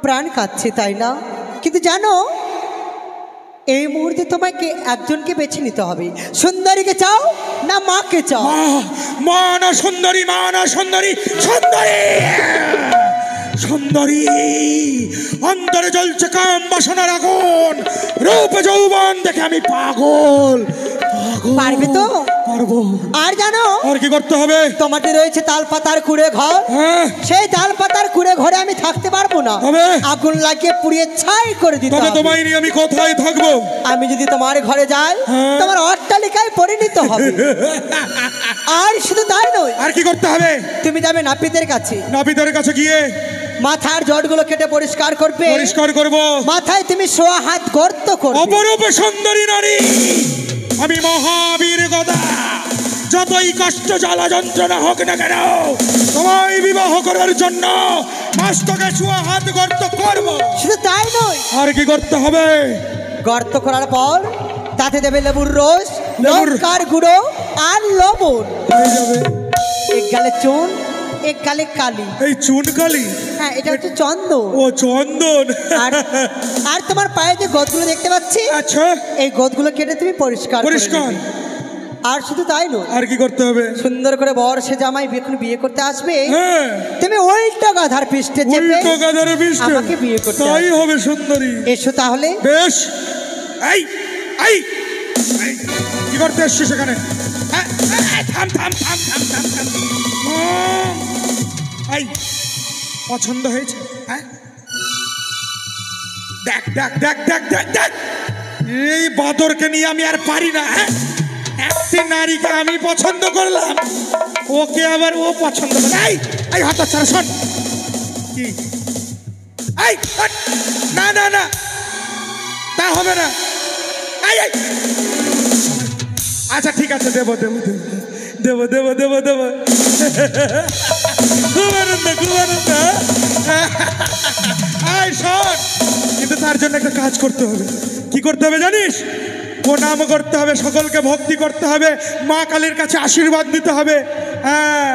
প্রাণ কাঁদছে, তাই না? কিন্তু জানো, এই মুহূর্তে তোমাকে একজনকে বেছে নিতে হবে। সুন্দরীকে চাও না মাকে চাও? মা না সুন্দরী, মা না সুন্দরী, সুন্দরী। সুন্দরী, অন্তরে জ্বলছে কাম বাসনার আগুন, রূপ যৌবন দেখে আমি পাগল। পারবে তো? পারবো। আর জানো, আর কি করতে হবে? তোমাদের রয়েছে তালপাতার কুড়ে ঘর। হ্যাঁ। সেই তালপাতার কুড়ে ঘরে আমি থাকতে পারবো না। তবে? আগুন লাগিয়ে পুড়িয়ে ছাই করে দিতে তবে হবে। তোমায় নিয়ে আমি কোথায় থাকবো? আমি যদি তোমার ঘরে যাই, হ্যাঁ। তোমার অট্টালিকায় পরিণত হবে। আর শুধু তাই নয়, আর কি করতে হবে? তুমি যাবে নাপিতের কাছে। নাপিতের কাছে গিয়ে মাথার জটগুলো কেটে পরিষ্কার করবে। পরিষ্কার করব। মাথায় তুমি 100 হাত গর্ত করবে। অপরূপ সুন্দরী নারী, আমি মহাবীর গদা, যতই কষ্ট জ্বালা যন্ত্রণা হোক না কেন, তোমায় বিবাহ করার জন্য মস্তকে 100 হাত গর্ত করব। শুধু তাই নয়, আর কি করতে হবে? গর্ত করার পর তাতে দেবে লেবুর রস, লেবুর- লঙ্কার গুঁড়ো আর লবণ। হয়ে যাবে। এক গালে চুন, এক গালে কালি। এই চুনকালি? হ্যাঁ, এটা হচ্ছে চন্দন। ও চন্দন। আর আর তোমার পায়ে যে গোদগুলো দেখতে পাচ্ছি, আচ্ছা, এই গোদগুলো কেটে তুমি পরিষ্কার করে পরিষ্কার। নেবে। আর শুধু তাই নয়, আর কি করতে হবে? সুন্দর করে বর সে জামাই যখন বিয়ে করতে আসবে, হ্যাঁ, তুমি উল্টো গাধার পৃষ্ঠে চেপে উল্টো গাধার পৃষ্ঠে আমাকে বিয়ে করতে তাই আসবে। হবে সুন্দরী। এসো তাহলে। বেশ। এই এই এই, কি করতে এসছিস সেখানে? হ্যাঁ, থাম থাম থাম থাম থাম থাম। এই, পছন্দ হয়েছে? হ্যাঁ, দেখ দেখ দেখ দেখ দেখ দেখ, এই বাদরকে নিয়ে আমি আর পারি না। হ্যাঁ, একটি নারীকে আমি পছন্দ করলাম, ওকে আবার ও পছন্দ করে। এই এই, হাত ছাড়া, শোন। কি? এই হাট! না না না, তা হবে না। এই এই, আচ্ছা ঠিক আছে, দেবো দেবো দেবো দেবো দেবো দেবো দেবো। খুব আনন্দ, খুব আনন্দ। এই শোন, কিন্তু তার জন্য একটা কাজ করতে হবে। কি করতে হবে জানিস? প্রণাম করতে হবে, সকলকে ভক্তি করতে হবে, মা কালীর কাছে আশীর্বাদ নিতে হবে। হ্যাঁ,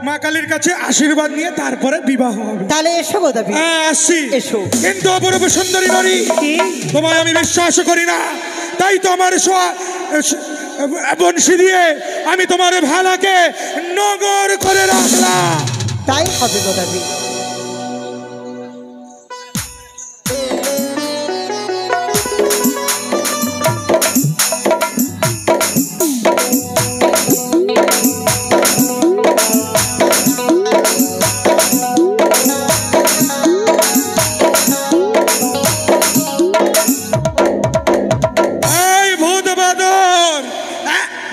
মা কালীর কাছে আশীর্বাদ নিয়ে তারপরে বিবাহ হবে। তাহলে এসো গো দেবী। হ্যাঁ, আসছি। এসো। কিন্তু অপরূপ সুন্দরী নারী, কি? তোমায় আমি বিশ্বাস করি না, তাই তো আমার বংশী দিয়ে আমি তোমার ভালাকে নগর করে রাখলাম। তাই হবে গো দেবী।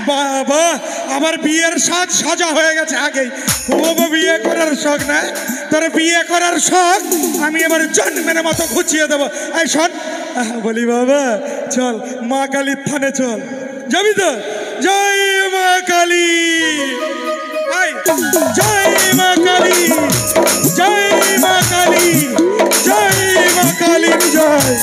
বাবা, আমার বিয়ের সাজ সাজা হয়ে গেছে আগেই। ও বিয়ে করার শখ না, তোর বিয়ে করার শখ আমি এবার জন্মের মতো ঘুচিয়ে দেবো। এই শোন, বলি বাবা চল মা কালীর থানে চল, যাবি তো? জয় মা কালী, জয় মা কালী, জয় মা কালী, জয় মা কালী, জয়।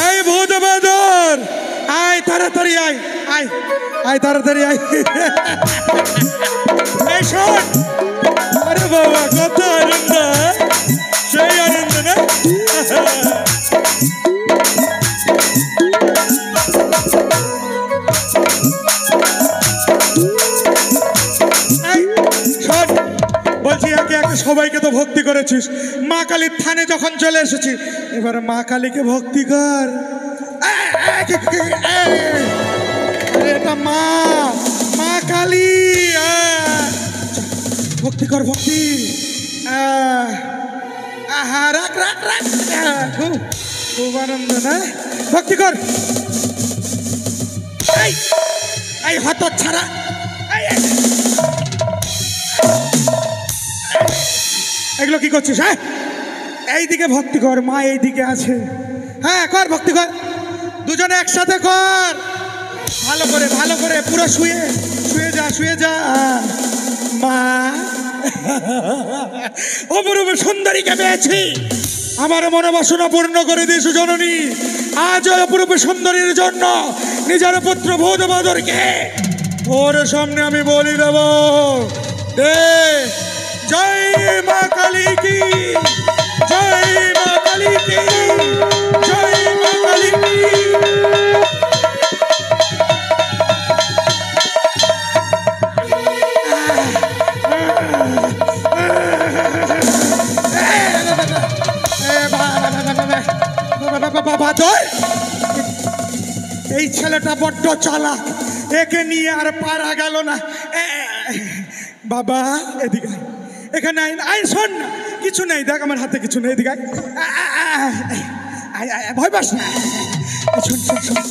এই ভূত বাদর, আয় তাড়াতাড়ি, আয় আয় আয় তাড়াতাড়ি আয়। এই শোন, আরে বাবা কত আনন্দ, সেই আনন্দ না? শোন, বলছি একে একে সবাইকে তো ভক্তি করেছিস, মা কালীর থানে যখন চলে এসেছি এবার মা কালীকে ভক্তি কর। এটা মা, মা কালী, ভক্তি কর, ভক্তি। রাখ রাখ রাখ, খুব আনন্দ না? ভক্তি কর। এই হত ছাড়া, এগুলো কি করছিস? হ্যাঁ, এইদিকে ভক্তি কর, মা এইদিকে আছে। হ্যাঁ কর, ভক্তি কর, দুজনে একসাথে কর, ভালো করে ভালো করে, পুরো শুয়ে শুয়ে যা, শুয়ে যা। মা, অপরূপ সুন্দরীকে পেয়েছি, আমার মনোবাসনা পূর্ণ করে দিয়েছ জননী। আজ অপরূপ সুন্দরীর জন্য নিজের পুত্র ভূতবাদরকে ওর সামনে আমি বলি দেব। জয় মা কালী কি, জয় মা কালী কি, জয় মা কালী কি। এই ছেলেটা বড্ড চালাক, একে নিয়ে আর পারা গেল না। বাবা এদিকে, এখানে আয়, শোন না, কিছু নেই, দেখ আমার হাতে কিছু নেই, এদিকে ভয় পাস না। শোন শোন শোন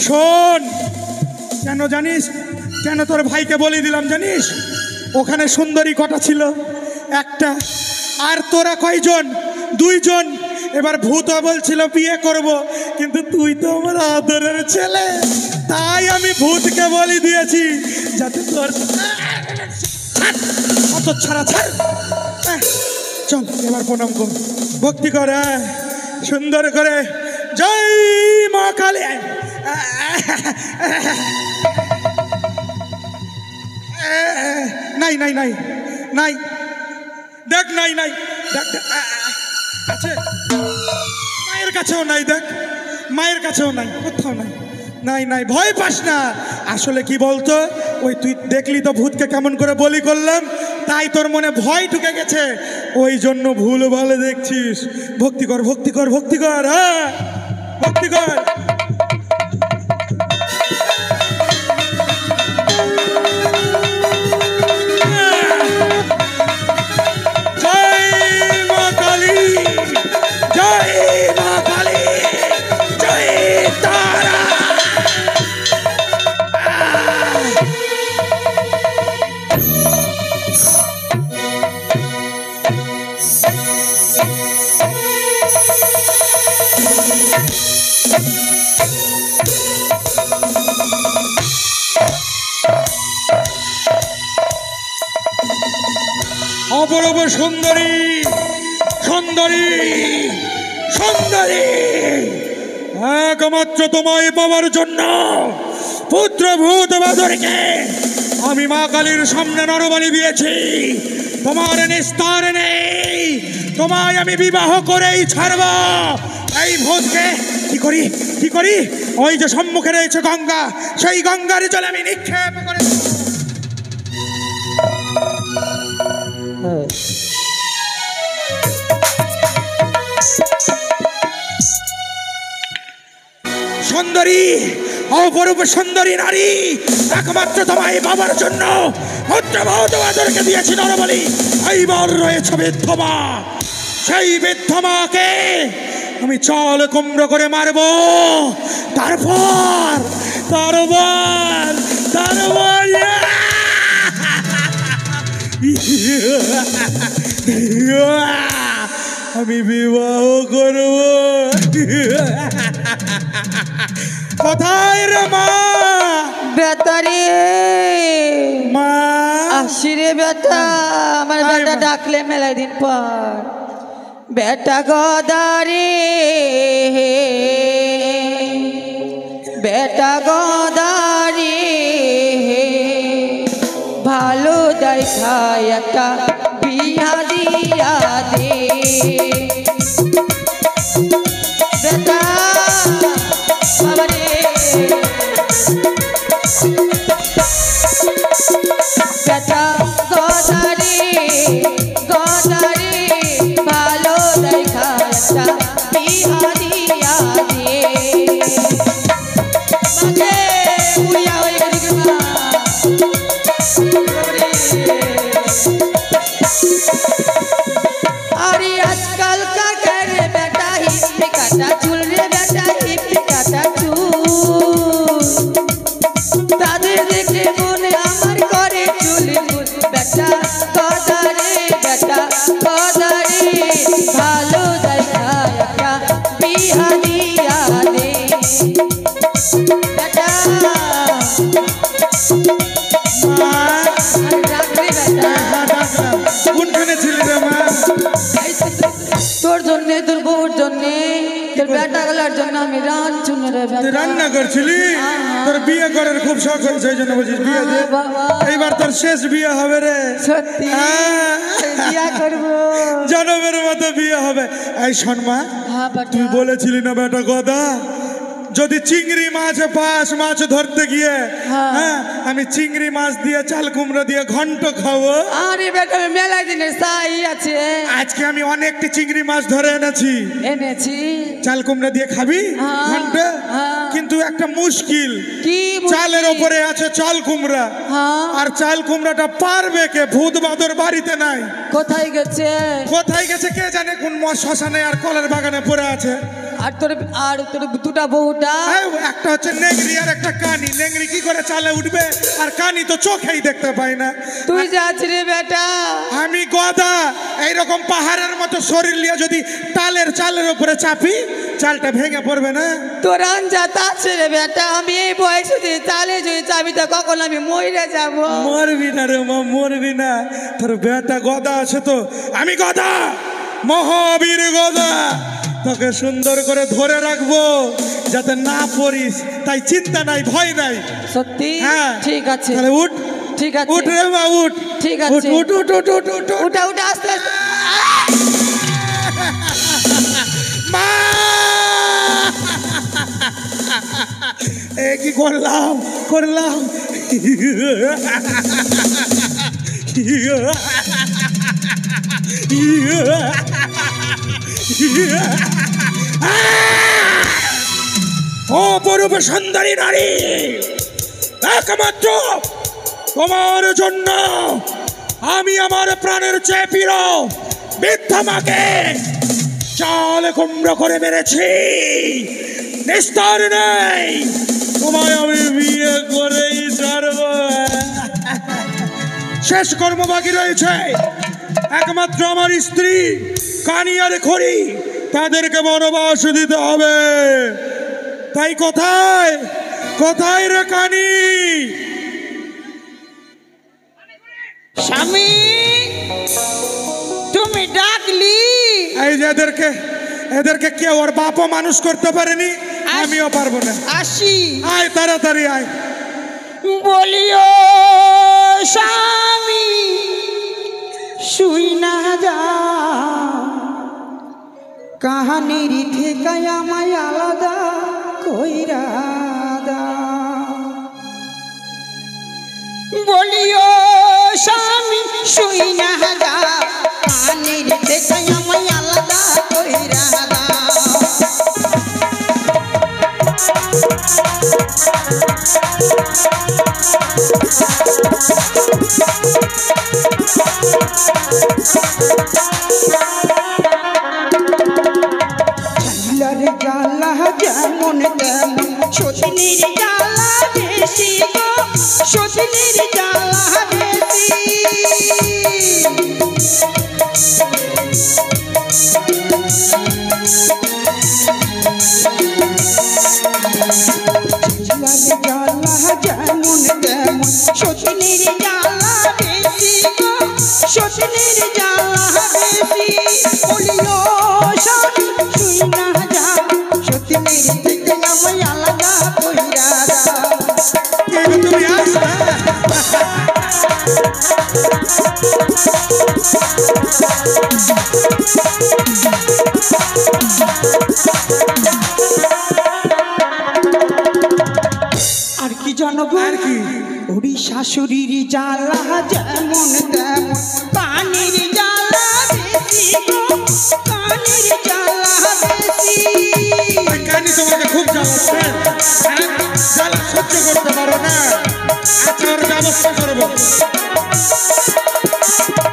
শোন, কেন জানিস, কেন তোর ভাইকে বলে দিলাম জানিস? ওখানে সুন্দরী কটা ছিল? একটা। আর তোরা কয়জন? দুইজন। এবার ভূত বলছিল বিয়ে করব, কিন্তু তুই তো আমার আদরের ছেলে, তাই আমি ভূতকে বলে দিয়েছি যাতে তোর অত ছাড়া ছাড়। চল এবার প্রণাম কর, ভক্তি করে সুন্দর করে। জয় মা কালী। নাই নাই নাই নাই, দেখ নাই নাই, দেখ আছে, মায়ের কাছেও নাই, দেখ মায়ের কাছেও নাই, কোথাও নাই, নাই নাই। ভয় পাস না, আসলে কি বলতো, ওই তুই দেখলি তো ভূতকে কেমন করে বলি করলাম, তাই তোর মনে ভয় ঢুকে গেছে, ওই জন্য ভুল ভালো দেখছিস। ভক্তি কর, ভক্তি কর, ভক্তি কর, হ্যাঁ ভক্তি কর। অপরূপ সুন্দরী সুন্দরী সুন্দরী, একমাত্র তোমায় পাওয়ার জন্য পুত্রভূত বাদরকে আমি মা কালীর সামনে নরবলি দিয়েছি। তোমার নিস্তার নেই, তোমায় আমি বিবাহ করেই ছাড়ব। এই ভূতকে কি করি কি করি, ওই যে সম্মুখে রয়েছে গঙ্গা, সেই গঙ্গার জলে আমি নিক্ষেপ করে দেব। সুন্দরী, অপরূপ সুন্দরী নারী, একমাত্র তোমায় বাবার জন্য পুত্রবধূকে দিয়েছি নরবলি। এইবার রয়েছে বৃদ্ধমা, সেই বৃদ্ধমাকে আমি চাল কুমড়ো করে মারব। তারপর তারপর তারপর আমি বিবাহ করব। কোথায় রে মা? বেতারে মা আসি রে বেটা, আমার বেটা ডাকলে মেলাই দিন পর। বেটা গদারে বেটা গদারে, ভালো দেখায় একটা বিয়া দিয়া দে বেটা বাবারে। বেটা গদারে গদারে, ভালো দেখায় একটা বিয়া দিয়া দে। মাঝে বুড়িয়া হয়ে গেছে মা বাবারে। अरे आजकल का करे बेटा हिप्पी काटा चूल रे बेटा हिप्पी काटा चूल, ताদের দেখে মনে আমার করে চুল চুল। বেটা গদারে বেটা গদারে, ভালো দেখা একটা বিয়া দিয়া দে বেটা। মা রাখবে বেটা, কোনখানে ছিলি রে মা? তোর জন্যে তোর বউর জন্যে তোর বেটা গলার জন্য আমি রাঁধছুন রে তুই বেটা। রান্না করছিলি? তোর বিয়ে করার খুব শখ হয়েছে, এই জন্য বলছিস বিয়ে দে। বাবা। এইবার তোর শেষ বিয়ে হবে রে। সত্যি হ্যাঁ। বিয়া করবো। জনমের মতো বিয়ে হবে। এই শোন মা, হ্যাঁ বেটা। তুই বলেছিলি না বেটা গদা, যদি চিংড়ি মাছ পাস মাছ ধরতে গিয়ে, হ্যাঁ। হ্যাঁ আমি চিংড়ি মাছ দিয়ে চাল কুমড়ো দিয়ে ঘন্ট খাবো। আরে বেটা আমি মেলা দিনের সাই আছে, আজকে আমি অনেকটি চিংড়ি মাছ ধরে এনেছি, এনেছি। চাল কুমড়ো দিয়ে খাবি হ্যাঁ, ঘন্ট। হ্যাঁ। কিন্তু একটা মুশকিল, কি চালের ওপরে আছে চাল কুমড়া, হ্যাঁ। আর চাল কুমড়াটা পারবে কে? ভূত বাদর বাড়িতে নাই। কোথায় গেছে? কোথায় গেছে কে জানে, কোন শ্মশানে আর কলের বাগানে পড়ে আছে। আর তোর দুটা বউটা? এই, একটা হচ্ছে নেংরি আর একটা কানি। নেংরি কি করে চালে উঠবে, আর কানি তো চোখেই দেখতে পাই না। তুই যাচ্ছি রে বেটা। আমি গদা, এইরকম পাহাড়ের মতো শরীর নিয়ে যদি চালের উপরে চাপি, চালটা ভেঙে পড়বে না? তোর আঞ্জাত আছে রে বেটা, আমি এই বয়সে যদি চালে যদি চাবি তো কখন আমি মরে যাব। মরবি না রে মা, মরবি না। তোর বেটা গদা আছে তো। আমি গদা, মহাবীর গদা, তোকে সুন্দর করে ধরে রাখবো যাতে না পড়িস। তাই চিন্তা নাই, ভয় নাই। সত্যি? হ্যাঁ ঠিক আছে। তাহলে উঠ, ঠিক আছে। উঠ রে মা, উঠ। ঠিক উঠ আছে। উঠ উঠ উঠ উঠ উঠ উঠ। উঠা উঠা আস্তে আস্তে। মা, এ কি করলাম করলাম। অপরূপ সুন্দরী নারী, একমাত্র তোমার জন্য আমি আমার প্রাণের চেয়ে প্রিয় বৃদ্ধমাকে চাল কুমড়ো করে মেরেছি। নিস্তার নেই, তোমায় আমি বিয়ে করেই ছাড়ব। শেষ কর্ম বাকি রয়েছে। একমাত্র আমার স্ত্রী কানি আর খড়ি, তাদেরকে বনবাস দিতে হবে। তাই কোথায় কোথায় রে কানি? স্বামী এদেরকে এদেরকে কেউ ওর বাপও মানুষ করতে পারেনি, আমিও পারবো না। আসি। আয় তাড়াতাড়ি আয়। বলিও স্বামী শুই না যা, কাহানির থেকে আমায় আলাদা কইরা দা। বলিও স্বামী শুই না যা, কাহানির থেকে আমায় আলাদা কইরা দা। ঝালার জ্বালা যেমন তেমন সতীনের জ্বালা বেশি গো, সতীনের জ্বালা বেশি। ঝালার জ্বালা যেমন তেমন সতীনের জ্বালা বেশি গো, সতীনের জ্বালা বেশি। বলিও স্বামী শুই না যা, সতীনের থেকে আমায় আলাদা কইরা দা। তুমি আস না। আর কি জানবো? আর কি? ওরি শাশুড়ির জ্বালা যেমন তেমন কানের জ্বালা বেশি গো, কানের জ্বালা বেশি। ওই কানি তোমাকে খুব জ্বালাচ্ছে, হ্যাঁ? জ্বালা সহ্য করতে পারো না? আচ্ছা ওর ব্যবস্থা করবো।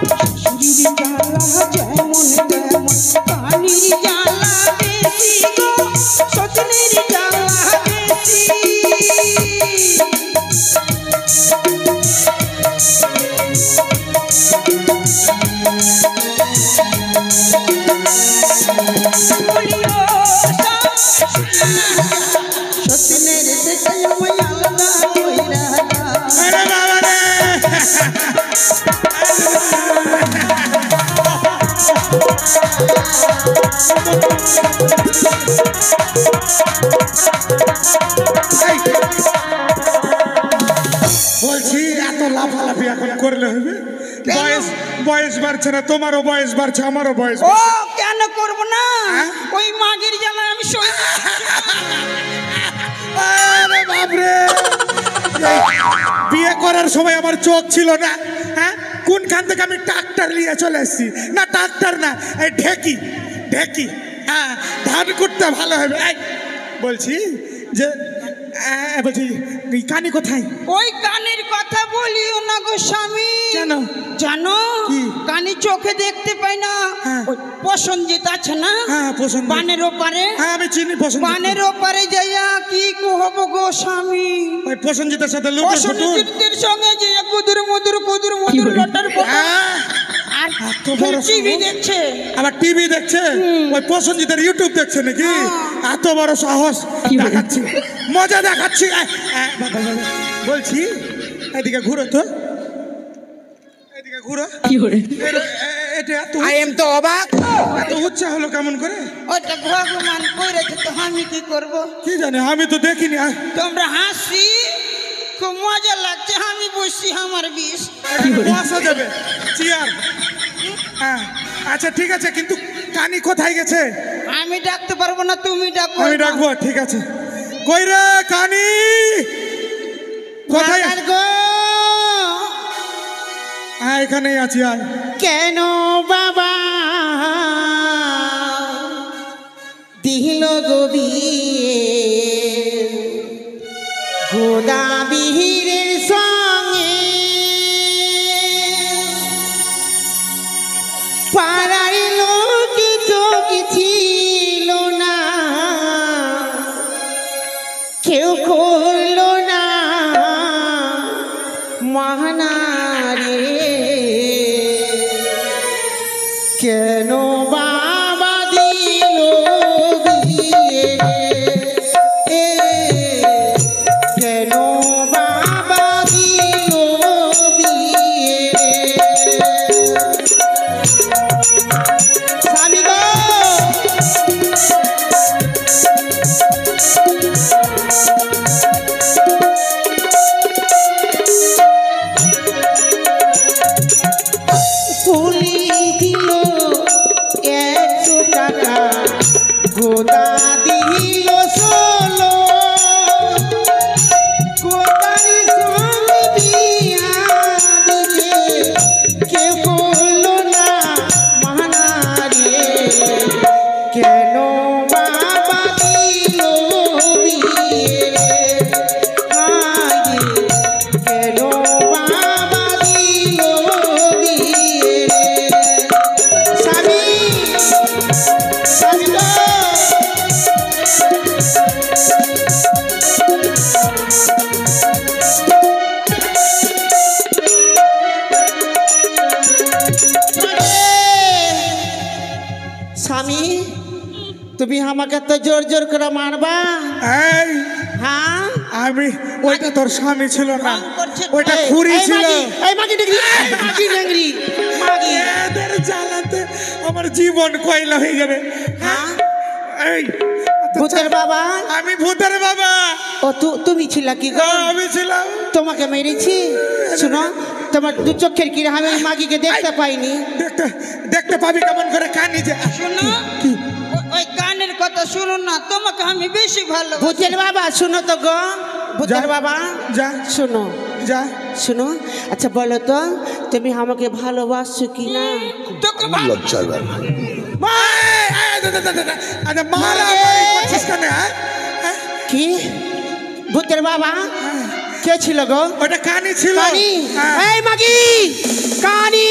শাশুড়ির জ্বালা যেমন তেমন কানের জ্বালা বেশি গো, সতীনের জ্বালা বেশি। বলিও সতীনের থেকে আমায় আলাদা কইরা দা। আরে বাবা রে! এই, বলছি এত লাফালাফি এখন করলে হবে? বয়স বয়স বাড়ছে না, তোমারও বয়স বাড়ছে, আমারও বয়স ও বাড়ছে। কেন করব না? হ্যাঁ? ওই মাগের জ্বালায় আমি সই। আরে বাপরে! এই বিয়ে করার সময় আমার চোখ ছিল না, হ্যাঁ? কোনখান থেকে আমি ট্রাক্টর নিয়ে চলে এসেছি? না ট্রাক্টর না, এই ঢেকি ঢেকি, হ্যাঁ ধান করতে ভালো হবে। এই বলছি যে বলছি এই কানি কোথায়? ওই কানের কথা বলিও না গো স্বামী। কেন? জানো কি? কানে চোখে দেখতে পাই না। হ্যাঁ। ওই পছন্দিত আছে না, হ্যাঁ পছন্দ। বানের ওপারে, হ্যাঁ আমি চিনি পছন্দ। বানের ওপারে যাইয়া কি হবো গো স্বামী? ওই পছন্দিতার সাথে লুটুর ফুটুর। পছন্দিতের সঙ্গে যে কুদুর মধুর লটার পটা। আর এত বড় টিভি সাহস? দেখছে। আবার টিভি দেখছে? ওই পছন্দিতার ইউটিউব দেখছে নাকি? এত বড় সাহস দেখাচ্ছি, মজা দেখাচ্ছি। বলছি এদিকে ঘুরো তো, এদিকে ঘুরো। এটা এত তো অবাক। এত উৎসাহ হলো কেমন করে? ওটা ভগবান করেছে তো আমি কি করব? কি জানি, আমি তো দেখিনি। তোমরা হাসি, খুব মজা লাগছে। আমি বসছি আমার বিষ। বসা যাবে চেয়ার। হ্যাঁ আচ্ছা ঠিক আছে, কিন্তু কানি কোথায় গেছে? আমি ডাকতে পারবো না, তুমি ডাকো। আমি ডাকবো, ঠিক আছে। কই রে কানি, কোথায়? বাবার গো, হ্যাঁ এখানেই আছি। আয়। কেন বাবা দিল গবি গোদা বিহিরের সঙ্গে পাড়ার লোক তো ছিল না, কেউ করলো না মহানারে। কেন বাবা দিল বিয়ে? কেন বাবা দিল বিয়ে? স্বামী গো স্বামী তুমি আমাকে তো জোর জোর করে মারবা এই হ্যাঁ আমি ওইটা তোর স্বামী ছিল না ওইটা খুরি ছিল এই মাগি ডিগ্রি মাগি ডিগ্রি মাগি এদের জ্বালাতে আমার জীবন কয়লা হয়ে যাবে হ্যাঁ এই ভূতের বাবা আমি ভূতের বাবা ও তুমি ছিল কি গো আমি ছিলাম তোমাকে মেরেছি শুনো তোমার দু চোখের কিরে আমি ওই মাগিকে দেখতে পাইনি দেখতে দেখতে পাবি কেমন করে কানি যে শোনো ওই গানের কথা শুনুন না তোমাকে আমি বেশি ভালো ভূতের বাবা শুনো তো গো ভূতের যা, বাবা যা শুনো যা শুনো আচ্ছা বলো তো তুমি আমাকে ভালোবাসছো কি না তোকে দারুণ লজ্জার ব্যাপার আচ্ছা মারামারি করছিস কেন হ্যাঁ? হ্যাঁ? কি ভূতের বাবা কে ছিল গো ওটা কানি ছিল কানি হ্যাঁ। এই মাগি কানি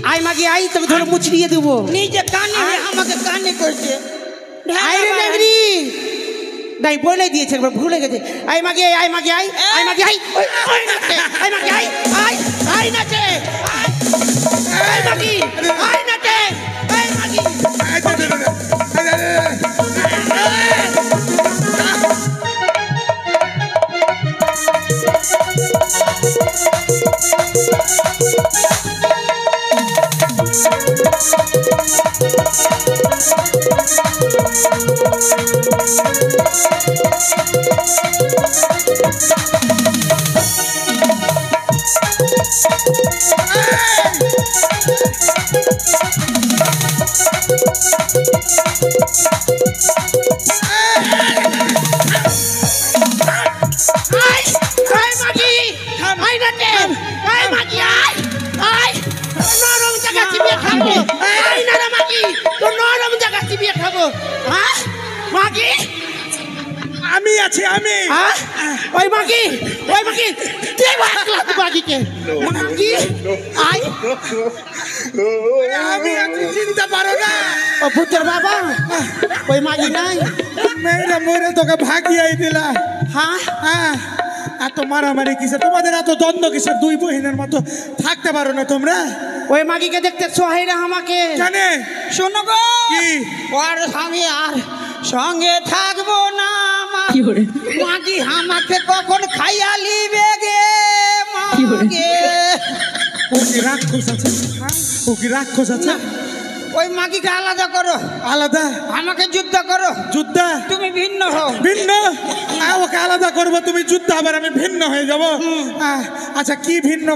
আই মাগি আই তোকে ধরে মুচড়িয়ে দেবো নিজে কানে আমাকে কানে করছে আই রে নেগরি নাই বলে দিয়েছে একবার ভুলে গেছে আই মাগি আই মাগি আই আই মাগি আই আই নাচে আই মাগি আই আই আই নাচে আই মাগি আই নাচে আই মাগি আমি আছি আমি ওই মাগি কে বাকলা মাগিকে মাগি আই আমি আছি চিনতে পারো না ও ভূতের বাবা ওই মাগি নাই মেয়েরা মরে তোকে ভাগিয়াই দিলা হ্যাঁ হ্যাঁ এত মারামারি কিসে তোমাদের এত দ্বন্দ্ব কিসের দুই বহিনের মতো থাকতে পারো না তোমরা ওই মাগিকে দেখতে সোহাই না আমাকে জানে শোনো গো কি ওর আমি আর সঙ্গে থাকবো না মাগি আমাকে কখন খাইয়া লিবে গে মাগে ও কি রাক্ষস আছে ও কি রাক্ষস আছে ওই মাগিকে আলাদা করো আলাদা আমাকে যুদ্ধ করো যুদ্ধ তুমি ভিন্ন হও ভিন্ন ওকে আলাদা করবো তুমি যুদ্ধ আবার আমি ভিন্ন হয়ে যাব আচ্ছা কি ভিন্ন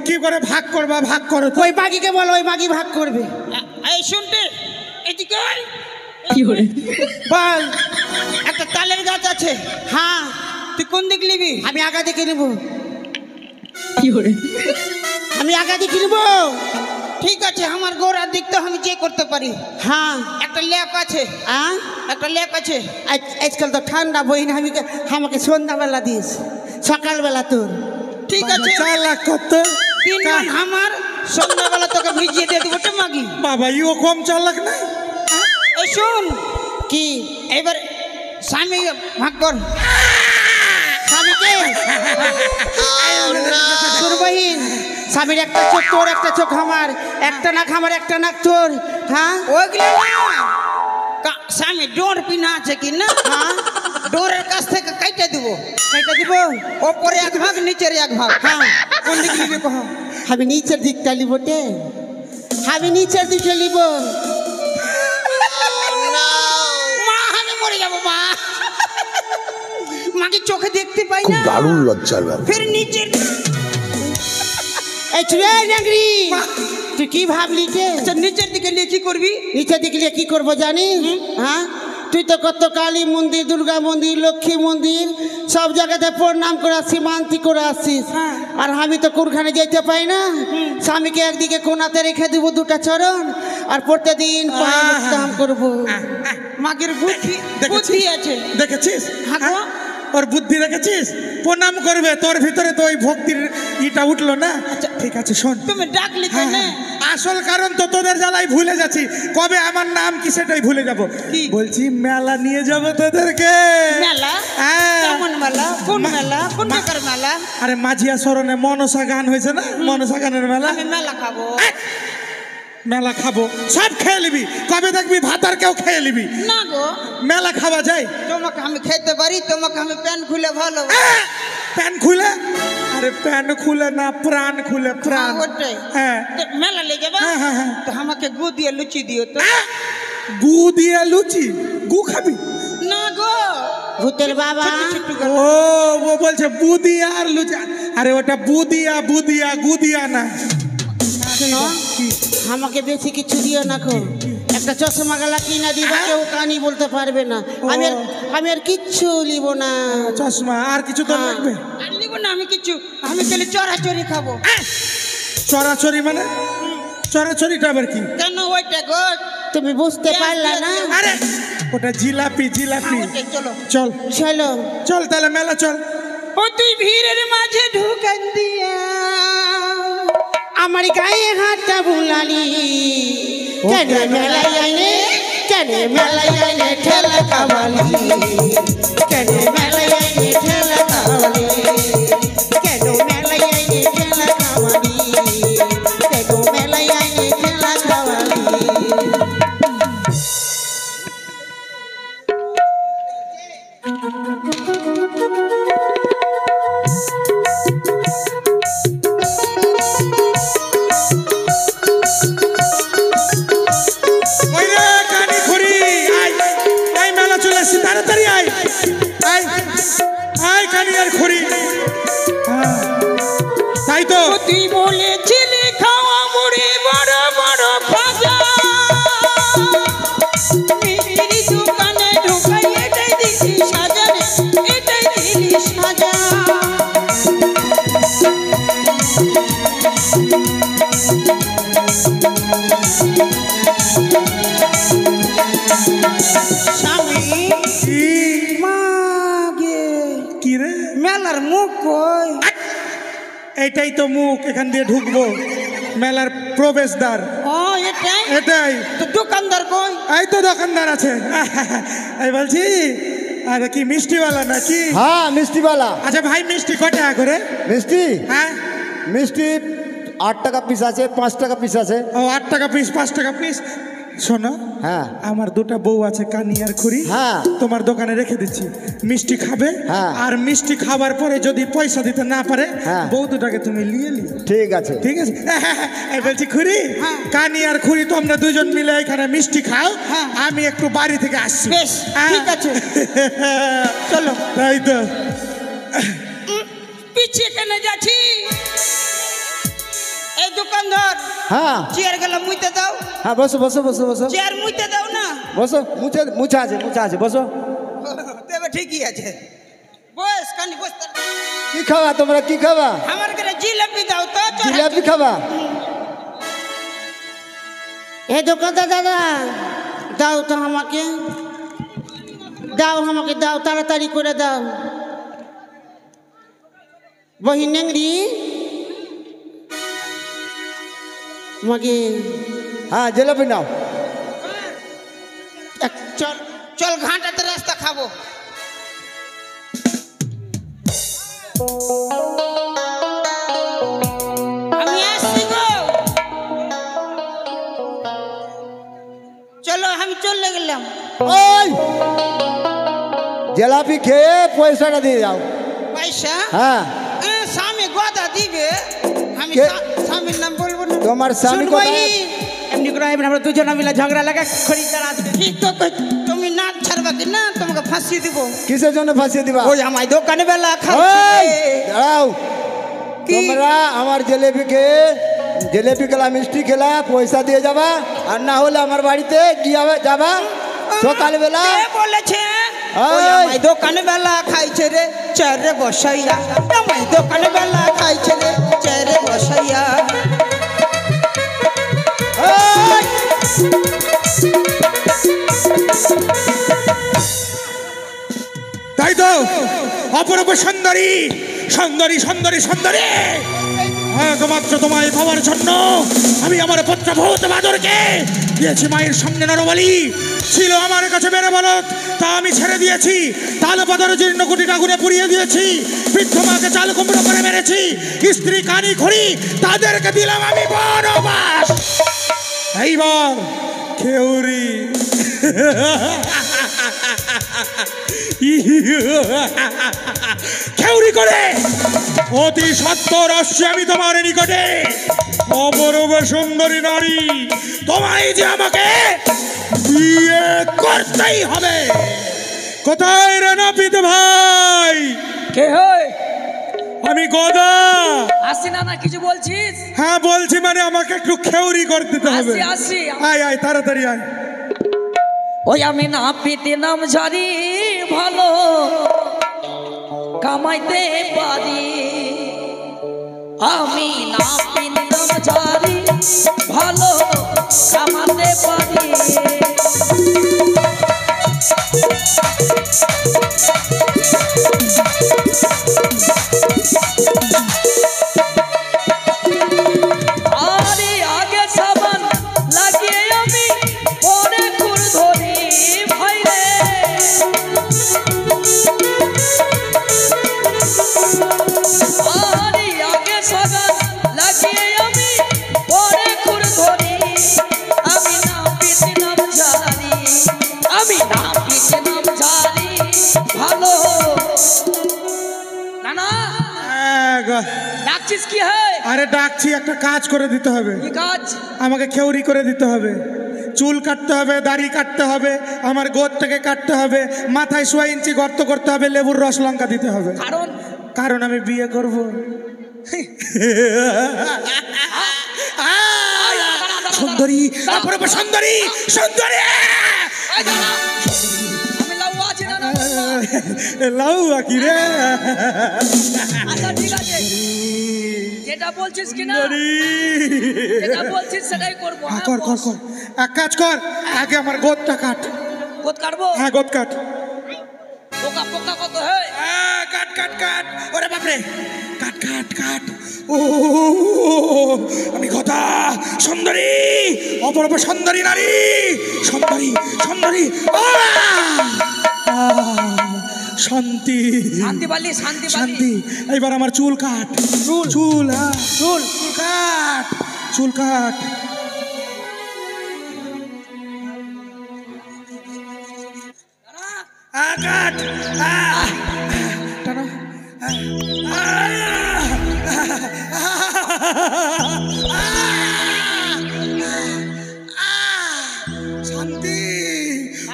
কি করে ভাগ করবা ভাগ করো তো ওই মাগিকে বলো ওই মাগি ভাগ করবে এই শুনতে এদিকে আয়। বল একটা তালের গাছ আছে হ্যাঁ তুই কোন দিক নিবি আমি আগা দেখে নেব আমি আগা দেখে নেব ঠিক আছে আমার গোড়ার দিকটা আমি চেক করতে পারি হ্যাঁ একটা ল্যাপ আছে একটা ল্যাপ আছে আজকাল তো ঠান্ডা বই না আমাকে সন্ধ্যাবেলা দিস সকালবেলা তোর ঠিক আছে 4 লাখ কত 3 মান আমার সন্ধ্যাবেলা তোকে ভিজিয়ে দিয়ে দেবো মাগি বাবা ইও কম 4 লাখ না এই শোন কি এবার স্বামী ভাগ কর স্বামীকে তোর বহিন স্বামীর একটা চোখ তোর একটা চোখ আমার একটা নাক আমার একটা নাক তোর হ্যাঁ ওইগুলো স্বামী ডোর পিনা আছে কি না হ্যাঁ ডোরের কাছ থেকে কাইটে দিব কেটে দিব ওপরে এক ভাগ নিচের এক ভাগ হ্যাঁ কোন দিক নিবি কহ আমি নিচের দিকটা লিবটে আমি নিচের দিকে লিব মা আমি মরে যাব মা মাকে চোখে দেখতে পাই খুব না দারুণ লজ্জার ব্যাপার ফির নিচের এই চুরে নাগরি তুই কি ভাবলি কে আচ্ছা নিচের দিকে নিয়ে কি করবি নিচের দিকে লিয়ে কি করবো জানিস হ্যাঁ তুই তো কত কালী মন্দির দুর্গা মন্দির লক্ষ্মী মন্দির সব জায়গাতে প্রণাম করে আসছি মানতি করে আসছিস আর আমি তো কোনখানে যেতে পাই না স্বামীকে একদিকে কোনাতে রেখে দিব দুটা চরণ আর প্রত্যেকদিন পায়ে মুক্তাম করবো মাগের বুদ্ধি বুদ্ধি আছে দেখেছিস হ্যাঁ গো। ওর বুদ্ধি রেখেছিস প্রণাম করবে তোর ভিতরে তো ওই ভক্তির ইটা উঠলো না ঠিক আছে শোন তুমি ডাকলি হ্যাঁ, কেন আসল কারণ তো তোদের জ্বালাই ভুলে যাচ্ছি কবে আমার নাম কি সেটাই ভুলে যাব কি? বলছি মেলা নিয়ে যাবো তোদেরকে মেলা হ্যাঁ। কেমন মেলা কোন মেলা কোন টাকার মেলা আরে মাঝিয়া স্মরণে মনসা গান হয়েছে না মনসা গানের মেলা আমি মেলা খাবো মেলা খাবো, সব খেয়ে নিবি, কবে দেখবি ভাত আর কেউ খেয়ে নিবি। না গো, মেলা খাওয়া যায়। তোমাকে আমি খেতে পারি, তোমাকে আমি প্যান্ট খুলে ভালো। প্যান খুলে? আরে প্যান খুলে না, প্রাণ খুলে, প্রাণ। ওটাই। হ্যাঁ তো মেলা লেগে যাবে, হ্যাঁ হ্যাঁ হ্যাঁ। তো আমাকে গু দিয়ে লুচি দিও তো। গু দিয়ে লুচি? গু খাবি? না গো, ভূতের বাবা ও ও বলছে বুদিয়া আর লুচি। আরে ওটা বুদিয়া, বুদিয়া, গুদিয়া না। শোনো, আমাকে বেশি কিছু দিও না খো। একটা চশমা গালা কিনা দিবা, কেউ কানি বলতে পারবে না। আমি আর কিচ্ছু নিব না। চশমা আর কিছু তো লাগবে? আর নিব না আমি কিছু, আমি তাহলে চড়াচড়ি খাবো। চড়াচড়ি মানে? চড়াচড়িটা আবার কি? কেন ওইটা গো? তুমি বুঝতে পারলা না? আরে ওটা জিলাপি, জিলাপি। ওইটাই, চলো চল চলো চল তাহলে মেলা চল। ও তুই ভিড়ের মাঝে ঢুকান দিয়া আমার গায়ে হাতটা বুলালি, কেন মেলাই আইনে, কেন মেলাই আইনে ঠেলা কাবালি, কেন মেলাই আইনে ঠেলা কাবালি, কেন মেলাই আইনে ঠেলা কাবালি, কেন মেলাই আইনে ঠেলা কাবালি। ওই রে কানি খুরি, আয় আয়, মেলা চলে আসছে, তাড়াতাড়ি আয় আয় আয়, কানি আর খুরি। হ্যাঁ, তাই তো। তুই বলেছিলি খাওয়া মুড়ি বড় বড় খাজা, মিষ্টির দোকানে ঢুকাই এটাই দিলি সাজা রে, এটাই দিলি সাজা। স্বামী কি? মাগে কি রে? মেলার মুখ কই? এইটাই তো মুখ, এখান দিয়ে ঢুকবো, মেলার প্রবেশদ্বার ও এটাই এটাই। তো দোকানদার কই? এই তো দোকানদার আছে। এই বলছি, আরে কি মিষ্টিওয়ালা নাকি? হ্যাঁ মিষ্টিওয়ালা। আচ্ছা ভাই, মিষ্টি কত টাকা করে? মিষ্টি হ্যাঁ, মিষ্টি 8 টাকা পিস আছে, 5 টাকা পিস আছে। ও 8 টাকা পিস, 5 টাকা পিস। শোনো, হ্যাঁ আমার দুটো বউ আছে, কানি আর খুরি। হ্যাঁ। তোমার দোকানে রেখে দিচ্ছি, মিষ্টি খাবে। হ্যাঁ। আর মিষ্টি খাবার পরে যদি পয়সা দিতে না পারে, হ্যাঁ। বউ দুটাকে তুমি নিয়ে নিও। ঠিক আছে। ঠিক আছে। এই বলছি খুরি, কানি আর খুরি তোমরা দুজন মিলে এখানে মিষ্টি খাও, আমি একটু বাড়ি থেকে আসছি। বেশ, ঠিক আছে। চলো। তাই তো। পিছিয়ে কেন যাচ্ছি? এই দোকানদার, হ্যাঁ চেয়ার গেলা মুইতে দাও। হ্যাঁ বসো বসো বসো বসো চেয়ার মুইতে দাও না। বসো, মুছা আছে বসো। তবে ঠিকই আছে, বস কানি বস। কি খাবা তোমরা, কি খাবা? আমার কাছে জিলাপি দাও তো। জিলাপি খাবা? এ দোকানদার দাদা, দাও তো আমাকে, দাও আমাকে, দাও তাড়াতাড়ি করে দাও। বহিনেংরি মাগে, হ্যাঁ জিলাপি নাও। চল চল, ঘাটাতে রাস্তা খাবো। আমি আসছি গো। চলো, আমি চলে গেলাম। ওই জিলাপি খেয়ে পয়সাটা দিয়ে যাও। পয়সা? হ্যাঁ। স্বামী গদা দিবে, আমি কে? স্বামীর নাম বলবো না। তোমার স্বামী শুনবো কোথায়? এমনি করে আমরা দুজন মিলে ঝগড়া লাগা খরিদ্দার আসবে। ঠিক তো তুমি না ছাড়বা কি না, তোমাকে ফাঁসিয়ে দিব। কিসের জন্য ফাঁসিয়ে দিবা? ওই আমার দোকানে বেলা ওই, খাই। দাঁড়াও। তোমরা আমার জিলেপি খেয়ে, জিলেপি খেলা, মিষ্টি খেলা, পয়সা দিয়ে যাবা, আর না হলে আমার বাড়িতে গিয়ে যাবা সকালবেলা। বলেছে ওই। ওই আমার দোকানে বেলা খাইছে রে চেয়ারে বসাইয়া, আমার দোকানে বেলা খাইছে রে চেয়ারে বসাইয়া। ওই, তাই তো, অপরূপ সুন্দরী, সুন্দরী, সুন্দরী, সুন্দরী। একমাত্র তোমায় পাওয়ার জন্য আমি আমার পুত্রভূত বাদরকে দিয়েছি মায়ের সামনে নরবলি। ছিল আমার কাছে মেরে বলত, তা আমি ছেড়ে দিয়েছি। তাল পাতার জীর্ণ কুটিটা গুনে পুড়িয়ে দিয়েছি। বৃদ্ধ মাকে চাল কুমড়ো করে মেরেছি। স্ত্রী কানি খড়ি, তাদেরকে দিলাম আমি বনবাস। এইবার খেউরি খেউরি করে অতি সত্তর আসছে আমি তোমার নিকটে, অপরূপ সুন্দরী নারী, তোমায় যে আমাকে বিয়ে করতেই হবে। কোথায় রে নাপিত ভাই? কে হয়? আমি গদা। আসি না না কিছু বলছিস? হ্যাঁ বলছি, মানে আমাকে একটু খেউরি করে দিতে হবে। আসি আয় আয় তাড়াতাড়ি আয়। ওই আমি নাপিত নাম ঝারি, ভালো কামাইতে পারি। আমি নাপিত নাম ঝারি, ভালো কামাতে পারি। আরে আগে সাবান লাগিয়ে আমি পরে কুর ধরি ভাই রে। আরে আগে সাবান লাগিয়ে আমি পরে কুর ধরি। আমি নাপিত নাম ঝারি, আমি নাপিত নাম ঝারি, ভালো। না ডাকছিস কি হয়? আরে ডাকছি, একটা কাজ করে দিতে হবে। কি কাজ? আমাকে খেউরি করে দিতে হবে। চুল কাটতে হবে, দাড়ি কাটতে হবে, আমার গোদটাকে কাটতে হবে, মাথায় 6 ইঞ্চি গর্ত করতে হবে, লেবুর রস লঙ্কা দিতে হবে। কারণ কারণ আমি বিয়ে করব। সুন্দরী, অপরূপ সুন্দরী, সুন্দরী। আমি লাউ আছি না। লাউ কি রে? আচ্ছা ঠিক আছে, যেটা বলছিস কিনা, যেটা বলছিস সেটাই করবো। কর কর কর, এক কাজ কর, আগে আমার গোদটা কাট। গোদ কাটবো? হ্যাঁ গোদ কাট। পোকা পোকা কত হয়? কাট কাট কাট। ওরে বাপরে, কাট কাট কাট। ও আমি কথা সুন্দরী, অপরূপ সুন্দরী নারী, সুন্দরী সুন্দরী। শান্তি শান্তি পালি, শান্তি পালি। শান্তি। এইবার আমার চুল কাট। চুল চুল হ্যাঁ চুল কাট, চুল কাট। কাট টানো। শান্তি।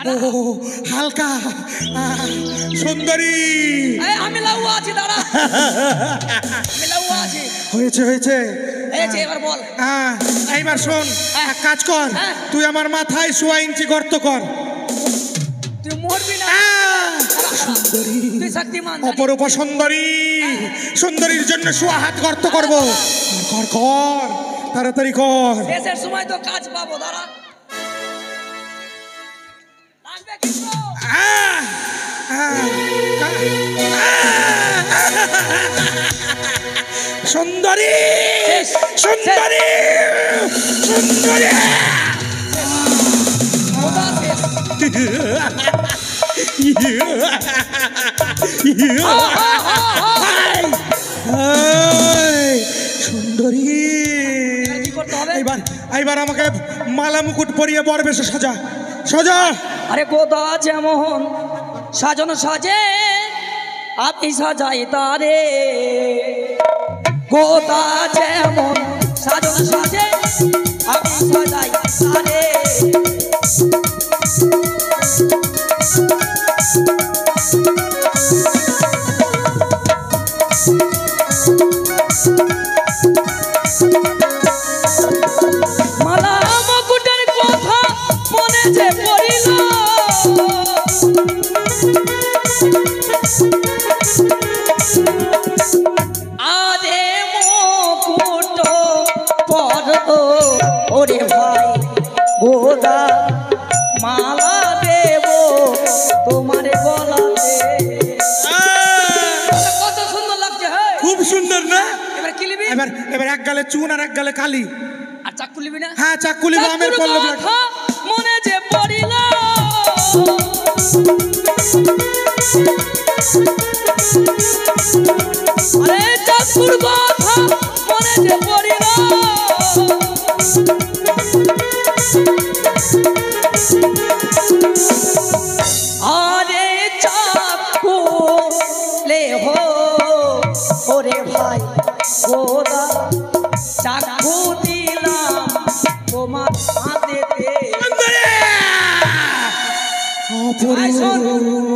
ও হালকা সুন্দরী। আমি লাউ আছি, দাঁড়া। আমি লাউ আছি। হয়েছে হয়েছে। এবার বল। এইবার শোন, এক কাজ কর, তুই আমার মাথায় 6 ইঞ্চি গর্ত কর। তুই মরবি না। তুই শক্তিমান। অপরূপ সুন্দরী, সুন্দরীর জন্য 6 হাত গর্ত করব। কর কর তাড়াতাড়ি কর। শেষের সময় তো কাজ পাবো, দাঁড়া। লাগবে কিন্তু। সুন্দরী সুন্দরী সুন্দরী। সুন্দরী, এইবার এইবার আমাকে মালা মুকুট পরিয়ে বর বেশে সাজা সাজা। আরে গোদা যেমন সাজানো সাজে, আপনি সাজাই তারে। গোদা যেমন সাজানো সাজে, আপনি সাজাই তারে। মালা মুকুটের কথা মনে যে পড়িল, আরে মুকুট পর ওরে ভাই গোদা, মালা দেব তোমার গলাতে। কত সুন্দর লাগছে। খুব সুন্দর না? এবার কি লিবি? এবার এবার এক গালে চুন আর এক গালে কালি। আর চাকু লিবি না? হ্যাঁ চাকু লিব। আমের পল্লব কথা মনে যে পড়িল, আরে চাকুর কথা মনে যে পড়িল, আয় শোন,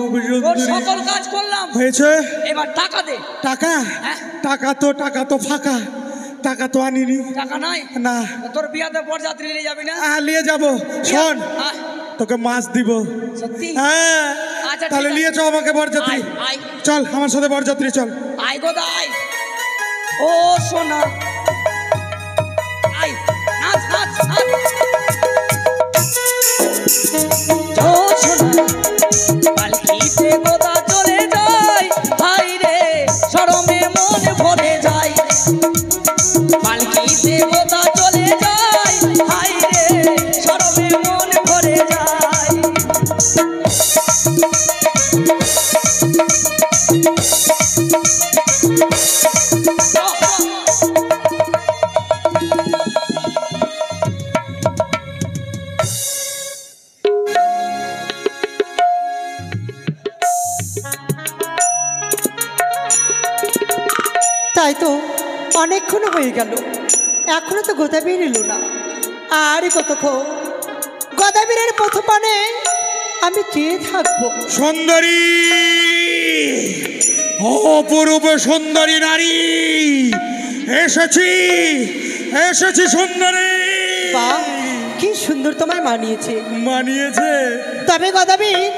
অপরূপ তোর সুন্দরী। সকল কাজ করলাম, হয়েছে এবার টাকা দে। টাকা? হ্যাঁ। টাকা তো ফাঁকা, টাকা তো আনিনি। টাকা নাই? না। তোর বিয়াতে বরযাত্রী নিয়ে যাবি না? নিয়ে যাবো। শোন, আয়, তোকে মাছ দিব। সত্যি? হ্যাঁ। আচ্ছা, তাহলে ঠিক নিয়ে আছে। চল আমাকে বরযাত্রী। আয়, আয়। চল আমার সাথে বরযাত্রী চল। আয় গো দাই, ও সোনা, আয়, নাচ নাচ নাচ। ও সোনা, পালকিতে গোদা চলে যায়, হাই রে শরমে মন ভরে যায়। পালকিতে গোদা চলে যায়, হাই রে শরমে মন ভরে যায়। তাই তো অনেকক্ষণ হয়ে গেল, এখনো তো গোদাবীর এলো না। আর কতক্ষণ গোদাবীরের পথপানে আমি চেয়ে থাকবো। সুন্দরী, অপরূপ সুন্দরী নারী, এসেছি এসেছি সুন্দরী। বাহ, কি সুন্দর তোমায় মানিয়েছে। মানিয়েছে? তবে গোদাবীর,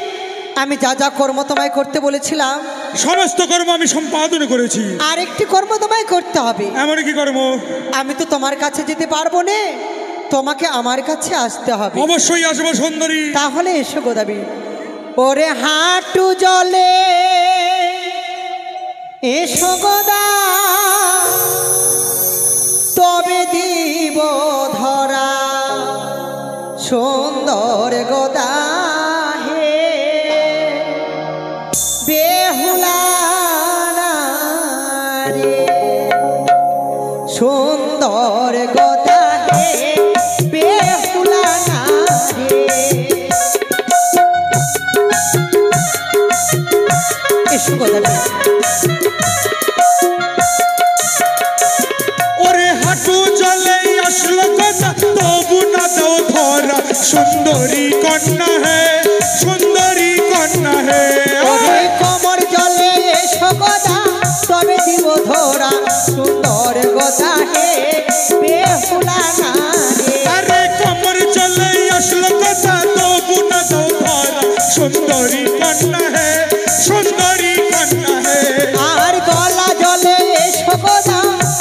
আমি যা যা কর্ম তোমায় করতে বলেছিলাম সমস্ত কর্ম আমি সম্পাদন করেছি। আরেকটি কর্ম তোমায় করতে হবে। এমন কি কর্ম? আমি তো তোমার কাছে যেতে পারবো না, তোমাকে আমার কাছে আসতে হবে। অবশ্যই আসবো সুন্দরী। তাহলে এসো গোদাবীর। ওরে হাঁটু জলে এসো গোদা, তবে দিব ধরা সুন্দর গোদা হে বেহুলা রে, সুন্দর গোদা হে বেহুলা রে। এসো গোদাবীর। ওরে হাঁটু জলে আসলো কথা, তবু না দাও ধরা সুন্দরী কন্যা হে, সুন্দরী কন্যা হে। ওরে কোমর জলে এসো গোদা, তবে দিব ধরা সুন্দর গোদা হে বেহুলা রে। আরে কোমর জলে আসলো কথা, তবু না দাও ধরা সুন্দরী কন্যা হে, সুন্দরী কন্যা হে। আর গলা জলে এসো গোদা,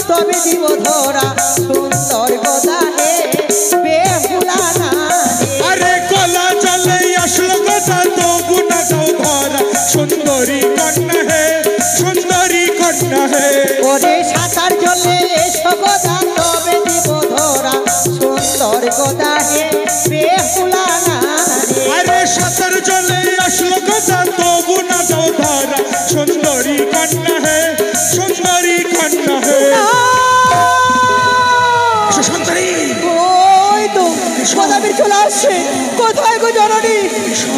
তবে দিব ধরা সুন্দর গোদা হে বেহুলা রে। আরে গলা জলে আসলো কথা, তবু না দাও ধরা সুন্দরী কন্যা হে, সুন্দরী কন্যা হে। ওরে সাঁতার জলে এসো গোদা, তবে দিব ধরা সুন্দর গোদা হে বেহুলা রে। আরে সাঁতার জলে আসলো কথা, তবু না দাও ধরা সুন্দরী কন্যা হে, সুন্দরী কন্যা হে। সুন্দরী, ওই তো গোদাবীর চলে আসছে। কোথায় গো জননী,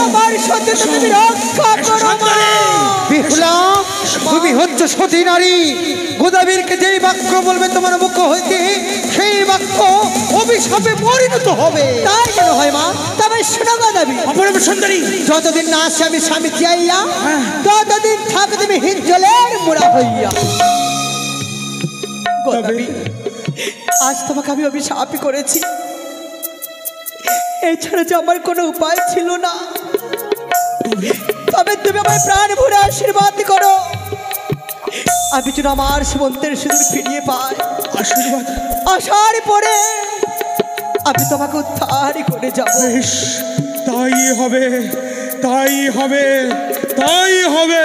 আমার সত্যি তুমি রক্ষা করো মা। বিহুলা, তুমি হচ্ছে সতী নারী। গোদাবীরকে যেই বাক্য বলবে তোমার মুখ হইতে, সেই বাক্য অভিশাপে পরিণত হবে। তাই কেন হয় মা? তবে শোনো গোদাবীর, অপরূপ সুন্দরী, যতদিন না আসে আমি স্বামী চাইয়া, ততদিন থাকো তুমি হিজলের মুড়া হইয়া। গোদাবীর, আজ তোমাকে আমি অভিশাপই করেছি, এছাড়া যে আমার কোনো উপায় ছিল না। তবে তুমি আমার প্রাণ ভরে আশীর্বাদ করো, আমি যেন আমার সীমন্তের সিঁদুর ফিরিয়ে পাই। আশীর্বাদ। আসার পরে আমি তোমাকে উদ্ধার করে যাব। বেশ, তাই হবে, তাই হবে, তাই হবে।